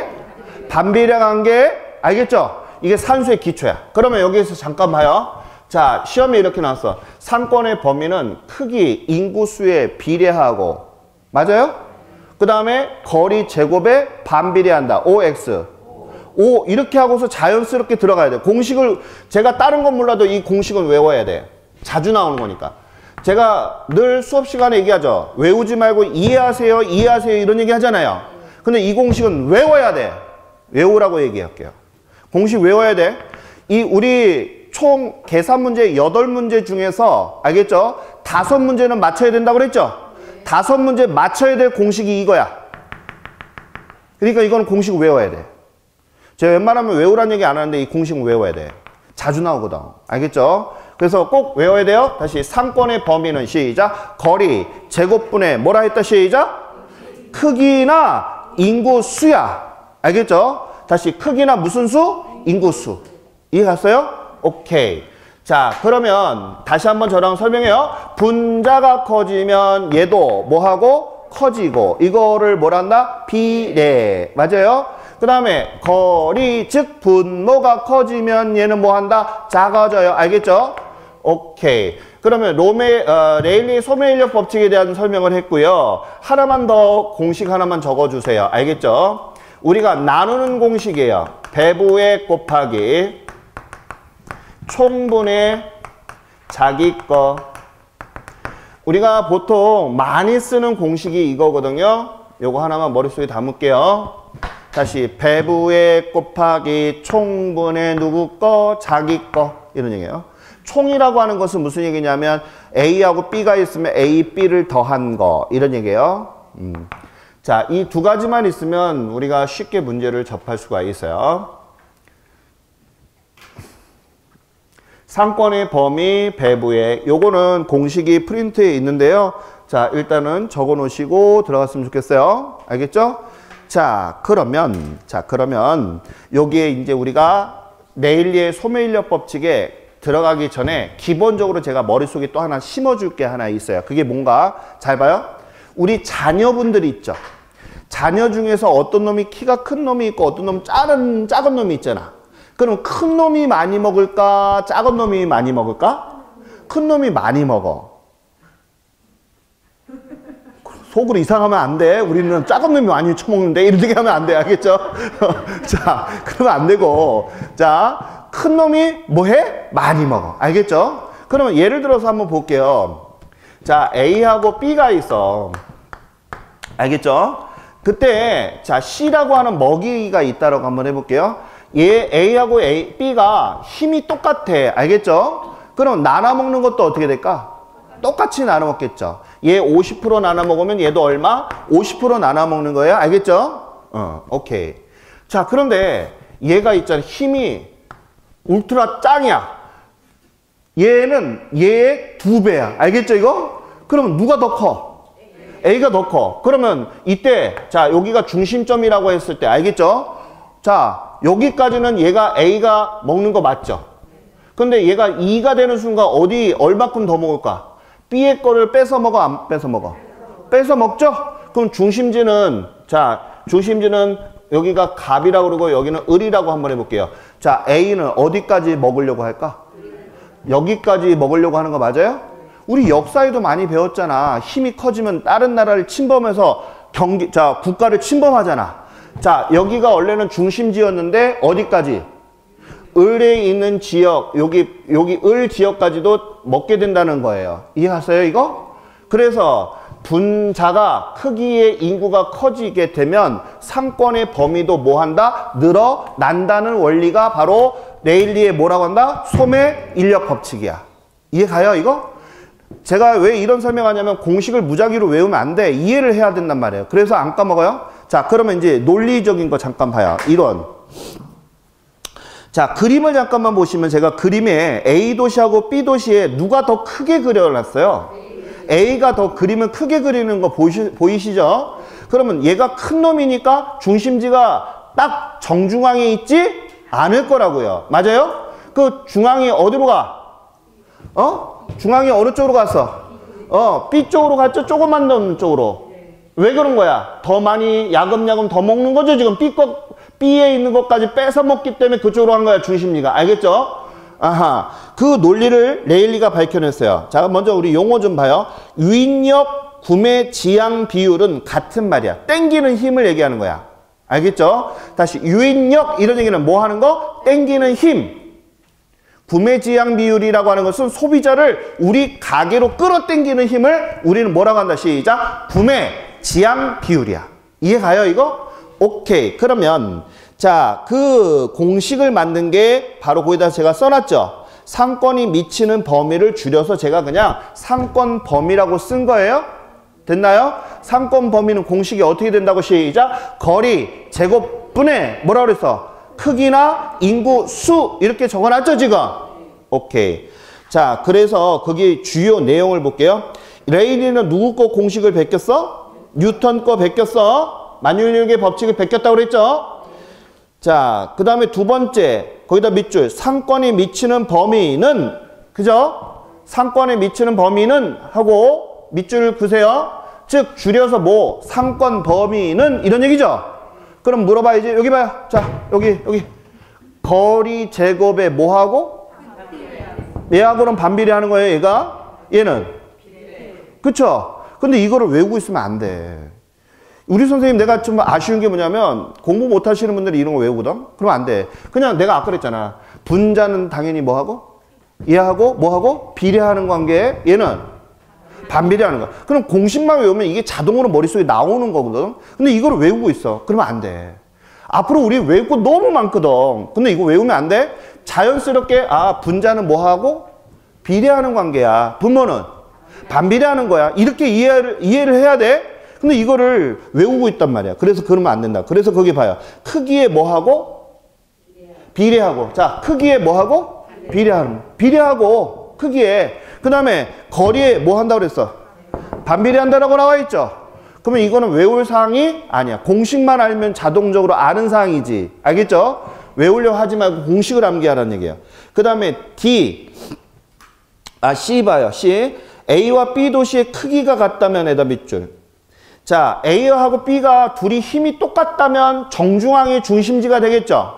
반비례 관계. 알겠죠? 이게 산수의 기초야. 그러면 여기에서 잠깐 봐요. 자, 시험에 이렇게 나왔어. 상권의 범위는 크기, 인구수에 비례하고. 맞아요? 그 다음에 거리 제곱에 반비례한다. OX. O 이렇게 하고서 자연스럽게 들어가야 돼. 공식을 제가 다른 건 몰라도 이 공식은 외워야 돼. 자주 나오는 거니까. 제가 늘 수업 시간에 얘기하죠. 외우지 말고 이해하세요. 이런 얘기 하잖아요. 근데 이 공식은 외워야 돼. 외우라고 얘기할게요. 공식 외워야 돼. 이 우리 총 계산 문제 8문제 중에서 알겠죠? 5문제는 맞춰야 된다고 그랬죠? 5문제 맞춰야 될 공식이 이거야. 그러니까 이거는 공식 외워야 돼. 제가 웬만하면 외우라는 얘기 안 하는데 이 공식은 외워야 돼. 자주 나오거든. 알겠죠? 그래서 꼭 외워야 돼요. 다시 상권의 범위는 시작. 거리, 제곱분의 뭐라 했다 시작. 크기나 인구수야. 알겠죠? 다시 크기나 무슨 수? 인구수. 이해 갔어요? 오케이. 자, 그러면 다시 한번 저랑 설명해요. 분자가 커지면 얘도 뭐하고? 커지고. 이거를 뭐란다? 비례. 맞아요? 그 다음에 거리, 즉 분모가 커지면 얘는 뭐한다? 작아져요. 알겠죠? 오케이. 그러면 레일리 소매인력 법칙에 대한 설명을 했고요. 하나만 더 공식 하나만 적어주세요. 알겠죠? 우리가 나누는 공식이에요. 배부의 곱하기 총분의 자기 거. 우리가 보통 많이 쓰는 공식이 이거거든요. 요거 하나만 머릿속에 담을게요. 다시 배부의 곱하기 총분의 누구 거 자기 거 이런 얘기예요. 총이라고 하는 것은 무슨 얘기냐면 A하고 B가 있으면 A, B를 더한 거 이런 얘기예요. 자, 이 두 가지만 있으면 우리가 쉽게 문제를 접할 수가 있어요. 상권의 범위, 배부의 요거는 공식이 프린트에 있는데요. 자, 일단은 적어 놓으시고 들어갔으면 좋겠어요. 알겠죠? 자, 그러면 여기에 이제 우리가 레일리의 소매인력 법칙에 들어가기 전에 기본적으로 제가 머릿속에 또 하나 심어줄 게 하나 있어요. 그게 뭔가 잘 봐요. 우리 자녀분들이 있죠. 자녀 중에서 어떤 놈이 키가 큰 놈이 있고 어떤 놈 작은 놈이 있잖아. 그럼 큰 놈이 많이 먹을까? 작은 놈이 많이 먹을까? 큰 놈이 많이 먹어. 속으로 이상하면 안 돼. 우리는 작은 놈이 많이 처먹는데 이렇게 하면 안 돼. 알겠죠? 자, 그러면 안 되고. 자, 큰 놈이 뭐해? 많이 먹어. 알겠죠? 그러면 예를 들어서 한번 볼게요. 자, A하고 B가 있어. 알겠죠? 그때 자, C라고 하는 먹이가 있다라고 한번 해볼게요. 얘 A하고 B가 힘이 똑같아. 알겠죠? 그럼 나눠 먹는 것도 어떻게 될까? 똑같이 나눠 먹겠죠. 얘 50% 나눠 먹으면 얘도 얼마? 50% 나눠 먹는 거예요. 알겠죠? 오케이. 자, 그런데 얘가 있잖아. 힘이 울트라 짱이야. 얘는 얘의 2배야. 알겠죠, 이거? 그러면 누가 더 커? A가 더 커. 그러면 이때 자, 여기가 중심점이라고 했을 때 알겠죠? 자, 여기까지는 얘가 A가 먹는 거 맞죠? 근데 얘가 2가 되는 순간 어디 얼마큼 더 먹을까? B의 거를 뺏어 먹어, 안 뺏어 먹어? 뺏어 먹죠? 그럼 중심지는 자, 중심지는 여기가 갑이라고 그러고 여기는 을이라고 한번 해볼게요. 자, A는 어디까지 먹으려고 할까? 여기까지 먹으려고 하는 거 맞아요? 우리 역사에도 많이 배웠잖아. 힘이 커지면 다른 나라를 침범해서 자, 국가를 침범하잖아. 자, 여기가 원래는 중심지였는데 어디까지? 을에 있는 지역, 여기 을 지역까지도 먹게 된다는 거예요. 이해하세요, 이거? 그래서 분자가 크기의 인구가 커지게 되면 상권의 범위도 뭐 한다? 늘어난다는 원리가 바로 레일리의 뭐라고 한다? 소매 인력 법칙이야. 이해 가요, 이거? 제가 왜 이런 설명하냐면 공식을 무작위로 외우면 안 돼. 이해를 해야 된단 말이에요. 그래서 안 까먹어요. 자, 그러면 이제 논리적인 거 잠깐 봐요. 이론. 자, 그림을 잠깐만 보시면 제가 그림에 A 도시하고 B 도시에 누가 더 크게 그려놨어요? A가 더 그림을 크게 그리는 거 보이시죠? 그러면 얘가 큰 놈이니까 중심지가 딱 정중앙에 있지 않을 거라고요. 맞아요? 그 중앙이 어디로 가? 중앙이 어느 쪽으로 갔어? B 쪽으로 갔죠? 조그만 놈 쪽으로. 왜 그런 거야? 더 많이 야금야금 더 먹는 거죠? 지금 B에 있는 것까지 뺏어 먹기 때문에 그쪽으로 간 거야, 중심리가. 알겠죠? 아하. 그 논리를 레일리가 밝혀냈어요. 자, 먼저 우리 용어 좀 봐요. 유인력, 구매, 지향 비율은 같은 말이야. 땡기는 힘을 얘기하는 거야. 알겠죠? 다시 유인력 이런 얘기는 뭐 하는 거? 땡기는 힘. 구매 지향 비율이라고 하는 것은 소비자를 우리 가게로 끌어당기는 힘을 우리는 뭐라고 한다? 시작. 구매 지향 비율이야. 이해 가요, 이거? 오케이. 그러면 자, 그 공식을 만든 게 바로 거기다 제가 써놨죠. 상권이 미치는 범위를 줄여서 제가 그냥 상권 범위라고 쓴 거예요. 됐나요? 상권 범위는 공식이 어떻게 된다고? 시작. 거리 제곱분의 뭐라 그랬어? 크기나 인구 수 이렇게 적어놨죠, 지금? 오케이. 자, 그래서 거기 주요 내용을 볼게요. 레일리는 누구 거 공식을 베꼈어? 뉴턴 거 베꼈어. 만유인력의 법칙을 베꼈다고 그랬죠? 자, 그 다음에 두 번째, 거기다 밑줄. 상권이 미치는 범위는, 그죠? 상권에 미치는 범위는 하고 밑줄 그세요. 즉, 줄여서 뭐? 상권 범위는 이런 얘기죠? 그럼 물어봐야지. 여기 봐요. 자, 여기. 거리 제곱에 뭐하고? 얘하고는 반비례하는 거예요, 얘가? 얘는? 그쵸? 근데 이거를 외우고 있으면 안 돼. 우리 선생님 내가 좀 아쉬운 게 뭐냐면 공부 못 하시는 분들이 이런 거 외우거든? 그러면 안 돼. 그냥 내가 아까 그랬잖아. 분자는 당연히 뭐하고? 얘하고 뭐하고? 비례하는 관계에 얘는 반비례하는 거야. 그럼 공식만 외우면 이게 자동으로 머릿속에 나오는 거거든? 근데 이걸 외우고 있어. 그러면 안 돼. 앞으로 우리 외울 거 너무 많거든. 근데 이거 외우면 안 돼? 자연스럽게 분자는 뭐하고? 비례하는 관계야. 분모는 반비례하는 거야. 이렇게 이해를 해야 돼? 근데 이거를 외우고 있단 말이야. 그래서 그러면 안 된다. 그래서 거기 봐요. 크기에 뭐하고? 비례하고. 자, 크기에 뭐하고? 비례하고 크기에. 그 다음에 거리에 뭐 한다고 그랬어? 반비례한다라고 나와 있죠. 그러면 이거는 외울 사항이 아니야. 공식만 알면 자동적으로 아는 사항이지. 알겠죠? 외우려고 하지 말고 공식을 암기하라는 얘기야. 그 다음에 C 봐요. C. A와 B 도시의 크기가 같다면 에다 밑줄. 자, A하고 B가 둘이 힘이 똑같다면 정중앙이 중심지가 되겠죠?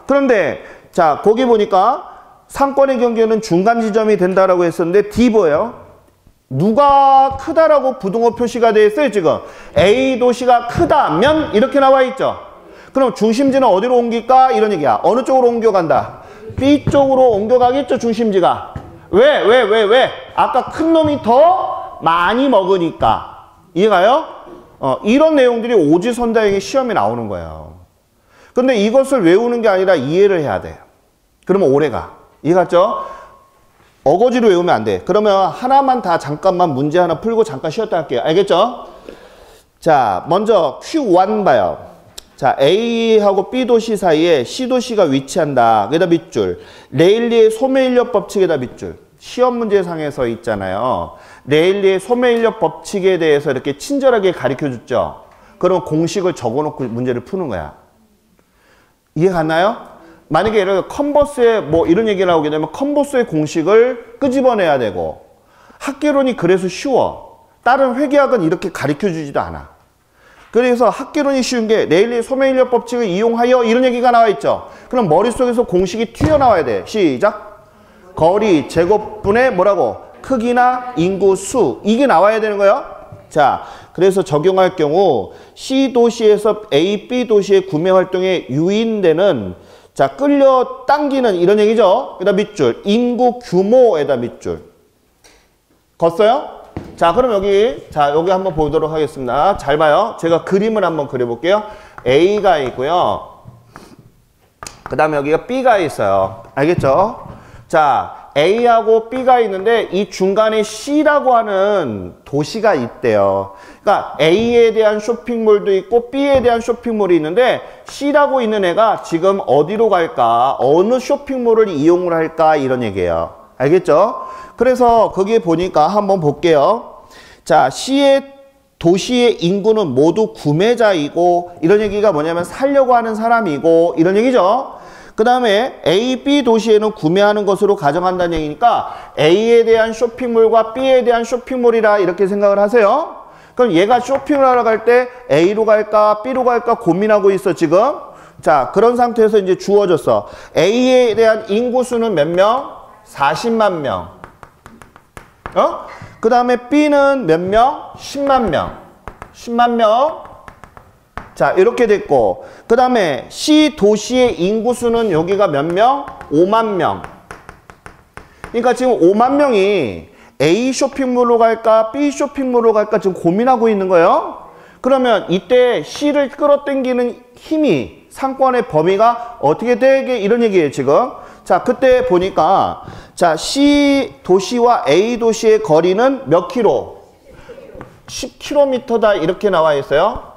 그런데 자, 거기 보니까 상권의 경계는 중간 지점이 된다라고 했었는데 D 뭐예요? 누가 크다라고 부등호 표시가 되어 있어요, 지금. A 도시가 크다면 이렇게 나와 있죠. 그럼 중심지는 어디로 옮길까? 이런 얘기야. 어느 쪽으로 옮겨간다? B 쪽으로 옮겨가겠죠, 중심지가. 왜? 아까 큰 놈이 더 많이 먹으니까. 이해가요? 이런 내용들이 오지선다형의 시험에 나오는 거예요. 근데 이것을 외우는 게 아니라 이해를 해야 돼. 그러면 오래 가. 이해갔죠? 어거지로 외우면 안 돼. 그러면 하나만 다 잠깐만 문제 하나 풀고 잠깐 쉬었다 할게요. 알겠죠? 자, 먼저 Q1 봐요. 자, A하고 B 도시 사이에 C 도시가 위치한다. 여기다 밑줄. 레일리의 소매인력 법칙에다 밑줄. 시험 문제상에서 있잖아요. 레일리의 소매인력 법칙에 대해서 이렇게 친절하게 가르쳐줬죠. 그럼 공식을 적어놓고 문제를 푸는 거야. 이해 갔나요? 만약에 예를 들어 컨버스에 뭐 이런 얘기 나오게 되면 컨버스의 공식을 끄집어내야 되고, 학개론이 그래서 쉬워. 다른 회계학은 이렇게 가르쳐주지도 않아. 그래서 학개론이 쉬운 게 레일리의 소매인력 법칙을 이용하여 이런 얘기가 나와 있죠. 그럼 머릿속에서 공식이 튀어나와야 돼. 시작. 거리 제곱분의 뭐라고? 크기나 인구 수. 이게 나와야 되는 거예요. 자, 그래서 적용할 경우 C 도시에서 A, B 도시의 구매 활동에 유인되는, 자, 끌려 당기는 이런 얘기죠. 여기다 밑줄. 인구 규모에다 밑줄. 걷어요? 자, 그럼 여기 한번 보도록 하겠습니다. 잘 봐요. 제가 그림을 한번 그려볼게요. A가 있고요. 그 다음에 여기가 B가 있어요. 알겠죠? 자, A하고 B가 있는데 이 중간에 C라고 하는 도시가 있대요. 그러니까 A에 대한 쇼핑몰도 있고 B에 대한 쇼핑몰이 있는데 C라고 있는 애가 지금 어디로 갈까? 어느 쇼핑몰을 이용을 할까? 이런 얘기예요. 알겠죠? 그래서 거기에 보니까 한번 볼게요. 자, C의 도시의 인구는 모두 구매자이고, 이런 얘기가 뭐냐면 살려고 하는 사람이고 이런 얘기죠. 그 다음에 A, B 도시에는 구매하는 것으로 가정한다는 얘기니까 A에 대한 쇼핑몰과 B에 대한 쇼핑몰이라 이렇게 생각을 하세요. 그럼 얘가 쇼핑을 하러 갈 때 A로 갈까 B로 갈까 고민하고 있어 지금. 자, 그런 상태에서 이제 주어졌어. A에 대한 인구수는 몇 명? 40만 명. 그 다음에 B는 몇 명? 10만 명. 10만 명. 자, 이렇게 됐고, 그 다음에 C 도시의 인구수는 여기가 몇 명? 5만 명. 그러니까 지금 5만 명이 A 쇼핑몰로 갈까 B 쇼핑몰로 갈까 지금 고민하고 있는 거예요. 그러면 이때 C를 끌어당기는 힘이, 상권의 범위가 어떻게 되게 이런 얘기예요 지금. 자, 그때 보니까 자, C 도시와 A 도시의 거리는 몇 킬로? 10km다 이렇게 나와 있어요.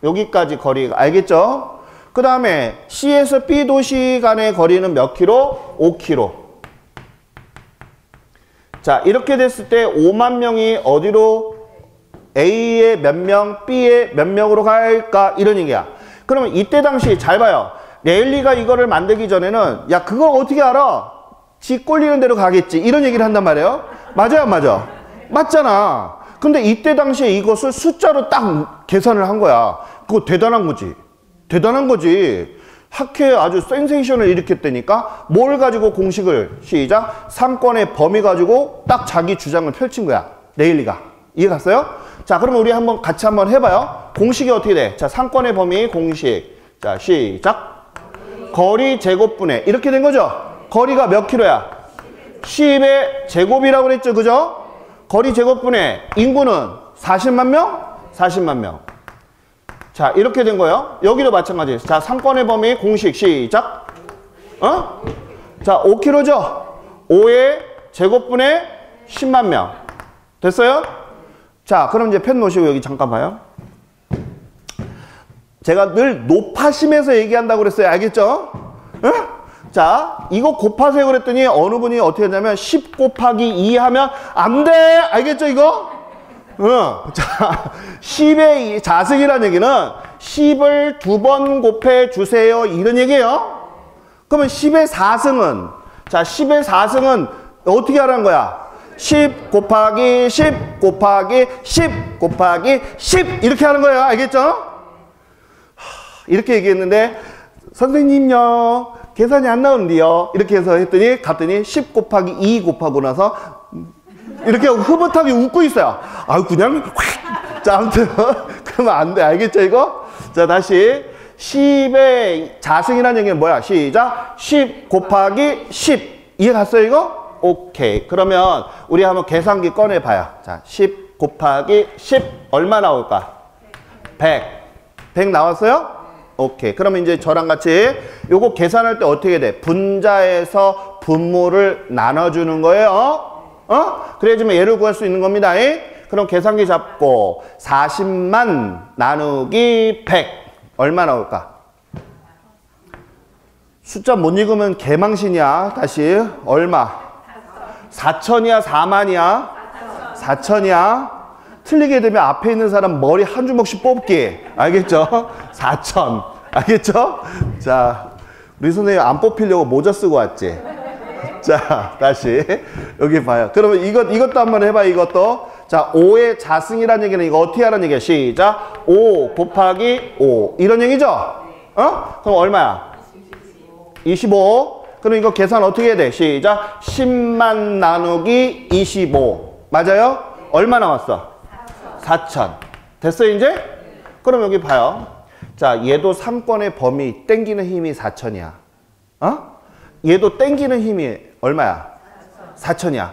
여기까지 거리가. 알겠죠? 그 다음에 C에서 B 도시 간의 거리는 몇 킬로? 5km. 자, 이렇게 됐을 때 5만 명이 어디로? A의 몇 명, B의 몇 명으로 갈까? 이런 얘기야. 그러면 이때 당시 잘 봐요. 레일리가 이거를 만들기 전에는 야, 그거 어떻게 알아? 지 꼴리는 대로 가겠지. 이런 얘기를 한단 말이에요. 맞아요, 안 맞아? 맞잖아. 근데 이때 당시에 이것을 숫자로 딱 계산을 한 거야. 그거 대단한 거지. 대단한 거지. 학회에 아주 센세이션을 일으켰다니까 뭘 가지고 공식을 시작 상권의 범위 가지고 딱 자기 주장을 펼친 거야. 레일리가. 이해 갔어요? 자, 그럼 우리 한번 같이 한번 해봐요. 공식이 어떻게 돼? 자, 상권의 범위 공식. 자, 시작. 거리 제곱분의 이렇게 된 거죠? 거리가 몇 킬로야? 10의 제곱이라고 그랬죠, 그죠? 거리 제곱분의 인구는 40만 명? 40만 명. 자, 이렇게 된 거예요. 여기도 마찬가지. 자, 상권의 범위 공식 시작. 자, 5kg죠? 5의 제곱분의 10만 명. 됐어요? 자, 그럼 이제 펜 놓으시고 여기 잠깐 봐요. 제가 늘 높아심에서 얘기한다고 그랬어요. 알겠죠? 자, 이거 곱하세요 그랬더니 어느 분이 어떻게 했냐면 10 곱하기 2 하면 안 돼. 알겠죠, 이거? 자, 10의 자승이라는 얘기는 10을 2번 곱해 주세요. 이런 얘기예요. 그러면 10의 4승은, 자, 10의 4승은 어떻게 하라는 거야? 10 곱하기 10 곱하기 10 곱하기 10 이렇게 하는 거예요. 알겠죠? 이렇게 얘기했는데 선생님요 계산이 안 나오는데요 이렇게 해서 했더니 갔더니 10 곱하기 2 곱하고 나서 이렇게 흐뭇하게 웃고 있어요. 아, 그냥 확. 자, 아무튼 그러면 안 돼. 알겠죠, 이거? 자, 다시 10의 자승이라는 얘기는 뭐야? 시작. 10 곱하기 10. 이해 갔어요, 이거? 오케이. 그러면 우리 한번 계산기 꺼내봐요. 자, 10 곱하기 10 얼마 나올까? 100. 100 나왔어요? 오케이. 그러면 이제 저랑 같이 요거 계산할 때 어떻게 돼? 분자에서 분모를 나눠주는 거예요. 그래야지만 얘를 구할 수 있는 겁니다. 그럼 계산기 잡고 40만 나누기 100 얼마 나올까? 숫자 못 읽으면 개망신이야. 다시 얼마? 4천이야 4만이야? 4천이야. 틀리게 되면 앞에 있는 사람 머리 한 주먹씩 뽑기. 알겠죠? 4천. 알겠죠? 자, 우리 선생님 안 뽑히려고 모자 쓰고 왔지? 자, 다시 여기 봐요. 그러면 이것도 한번 해봐요. 이것도. 자, 5의 자승이라는 얘기는 이거 어떻게 하라는 얘기야? 시작. 5 곱하기 5 이런 얘기죠? 그럼 얼마야? 25. 그럼 이거 계산 어떻게 해야 돼? 시작. 10만 나누기 25 맞아요? 얼마 나왔어? 4천. 됐어요 이제? 그럼 여기 봐요. 자, 얘도 3권의 범위 땡기는 힘이 4천이야. 얘도 땡기는 힘이 얼마야? 4천이야.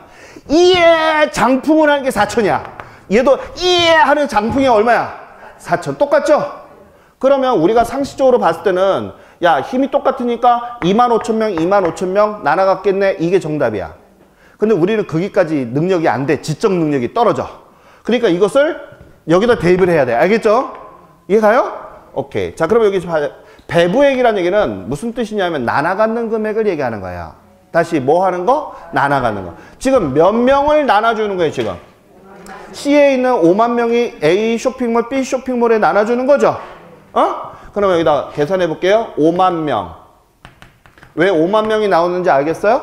이에 장풍을 하는 게 4천이야. 얘도 이에 하는 장풍이 얼마야? 4천. 똑같죠? 그러면 우리가 상식적으로 봤을 때는 야, 힘이 똑같으니까 25,000명, 25,000명 나눠갔겠네. 이게 정답이야. 근데 우리는 거기까지 능력이 안 돼. 지적 능력이 떨어져. 그러니까 이것을 여기다 대입을 해야 돼. 알겠죠? 이해가요? 오케이. 자, 그럼 여기 배부액이라는 얘기는 무슨 뜻이냐면 나눠갖는 금액을 얘기하는 거야. 다시 뭐 하는 거? 나눠가는 거. 지금 몇 명을 나눠주는 거예요, 지금? C에 있는 5만 명이 A 쇼핑몰, B 쇼핑몰에 나눠주는 거죠? 그럼 여기다 계산해 볼게요. 5만 명. 왜 5만 명이 나오는지 알겠어요?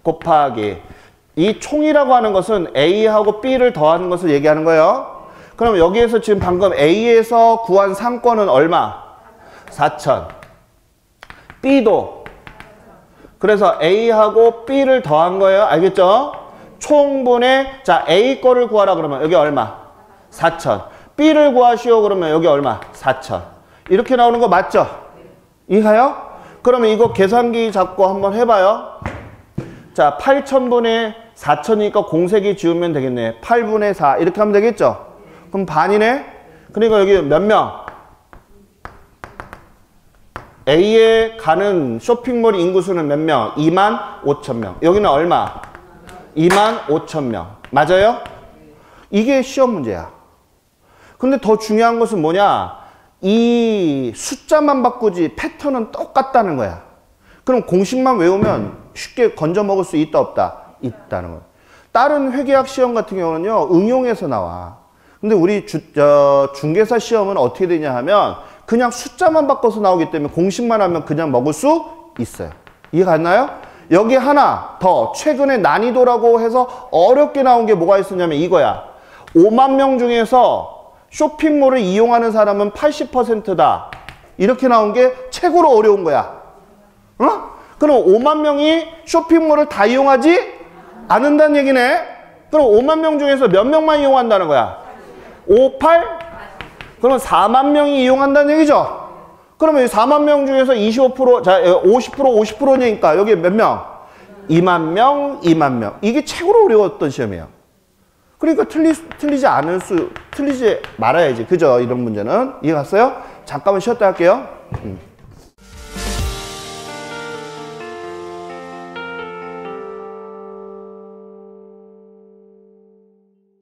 곱하기. 이 총이라고 하는 것은 A하고 B를 더하는 것을 얘기하는 거예요. 그럼 여기에서 지금 방금 A에서 구한 상권은 얼마? 4천. B도. 그래서 A하고 B를 더한 거예요. 알겠죠? 총분의, 자, A 거를 구하라 그러면 여기 얼마? 4천. B를 구하시오 그러면 여기 얼마? 4천. 이렇게 나오는 거 맞죠? 이해가요? 그러면 이거 계산기 잡고 한번 해봐요. 자, 8천분의 4천이니까 공세기 지우면 되겠네. 8분의 4 이렇게 하면 되겠죠? 그럼 반이네? 그러니까 여기 몇 명? A에 가는 쇼핑몰 인구수는 몇 명? 25,000명. 여기는 얼마? 25,000명. 맞아요? 이게 시험 문제야. 근데 더 중요한 것은 뭐냐? 이 숫자만 바꾸지 패턴은 똑같다는 거야. 그럼 공식만 외우면 쉽게 건져 먹을 수 있다 없다? 있다는 거야. 다른 회계학 시험 같은 경우는요. 응용해서 나와. 근데 우리 중개사 시험은 어떻게 되냐 하면 그냥 숫자만 바꿔서 나오기 때문에 공식만 하면 그냥 먹을 수 있어요. 이해 갔나요? 여기 하나 더 최근에 난이도라고 해서 어렵게 나온 게 뭐가 있었냐면 이거야. 5만 명 중에서 쇼핑몰을 이용하는 사람은 80%다. 이렇게 나온 게 최고로 어려운 거야. 그럼 5만 명이 쇼핑몰을 다 이용하지 않는다는 얘기네. 그럼 5만 명 중에서 몇 명만 이용한다는 거야? 5, 8? 그럼 4만 명이 이용한다는 얘기죠? 그러면 4만 명 중에서 25%, 자, 50%니까 여기 몇 명? 2만 명, 2만 명. 이게 최고로 어려웠던 시험이에요. 그러니까 틀리지 말아야지. 그죠? 이런 문제는. 이해 갔어요? 잠깐만 쉬었다 할게요.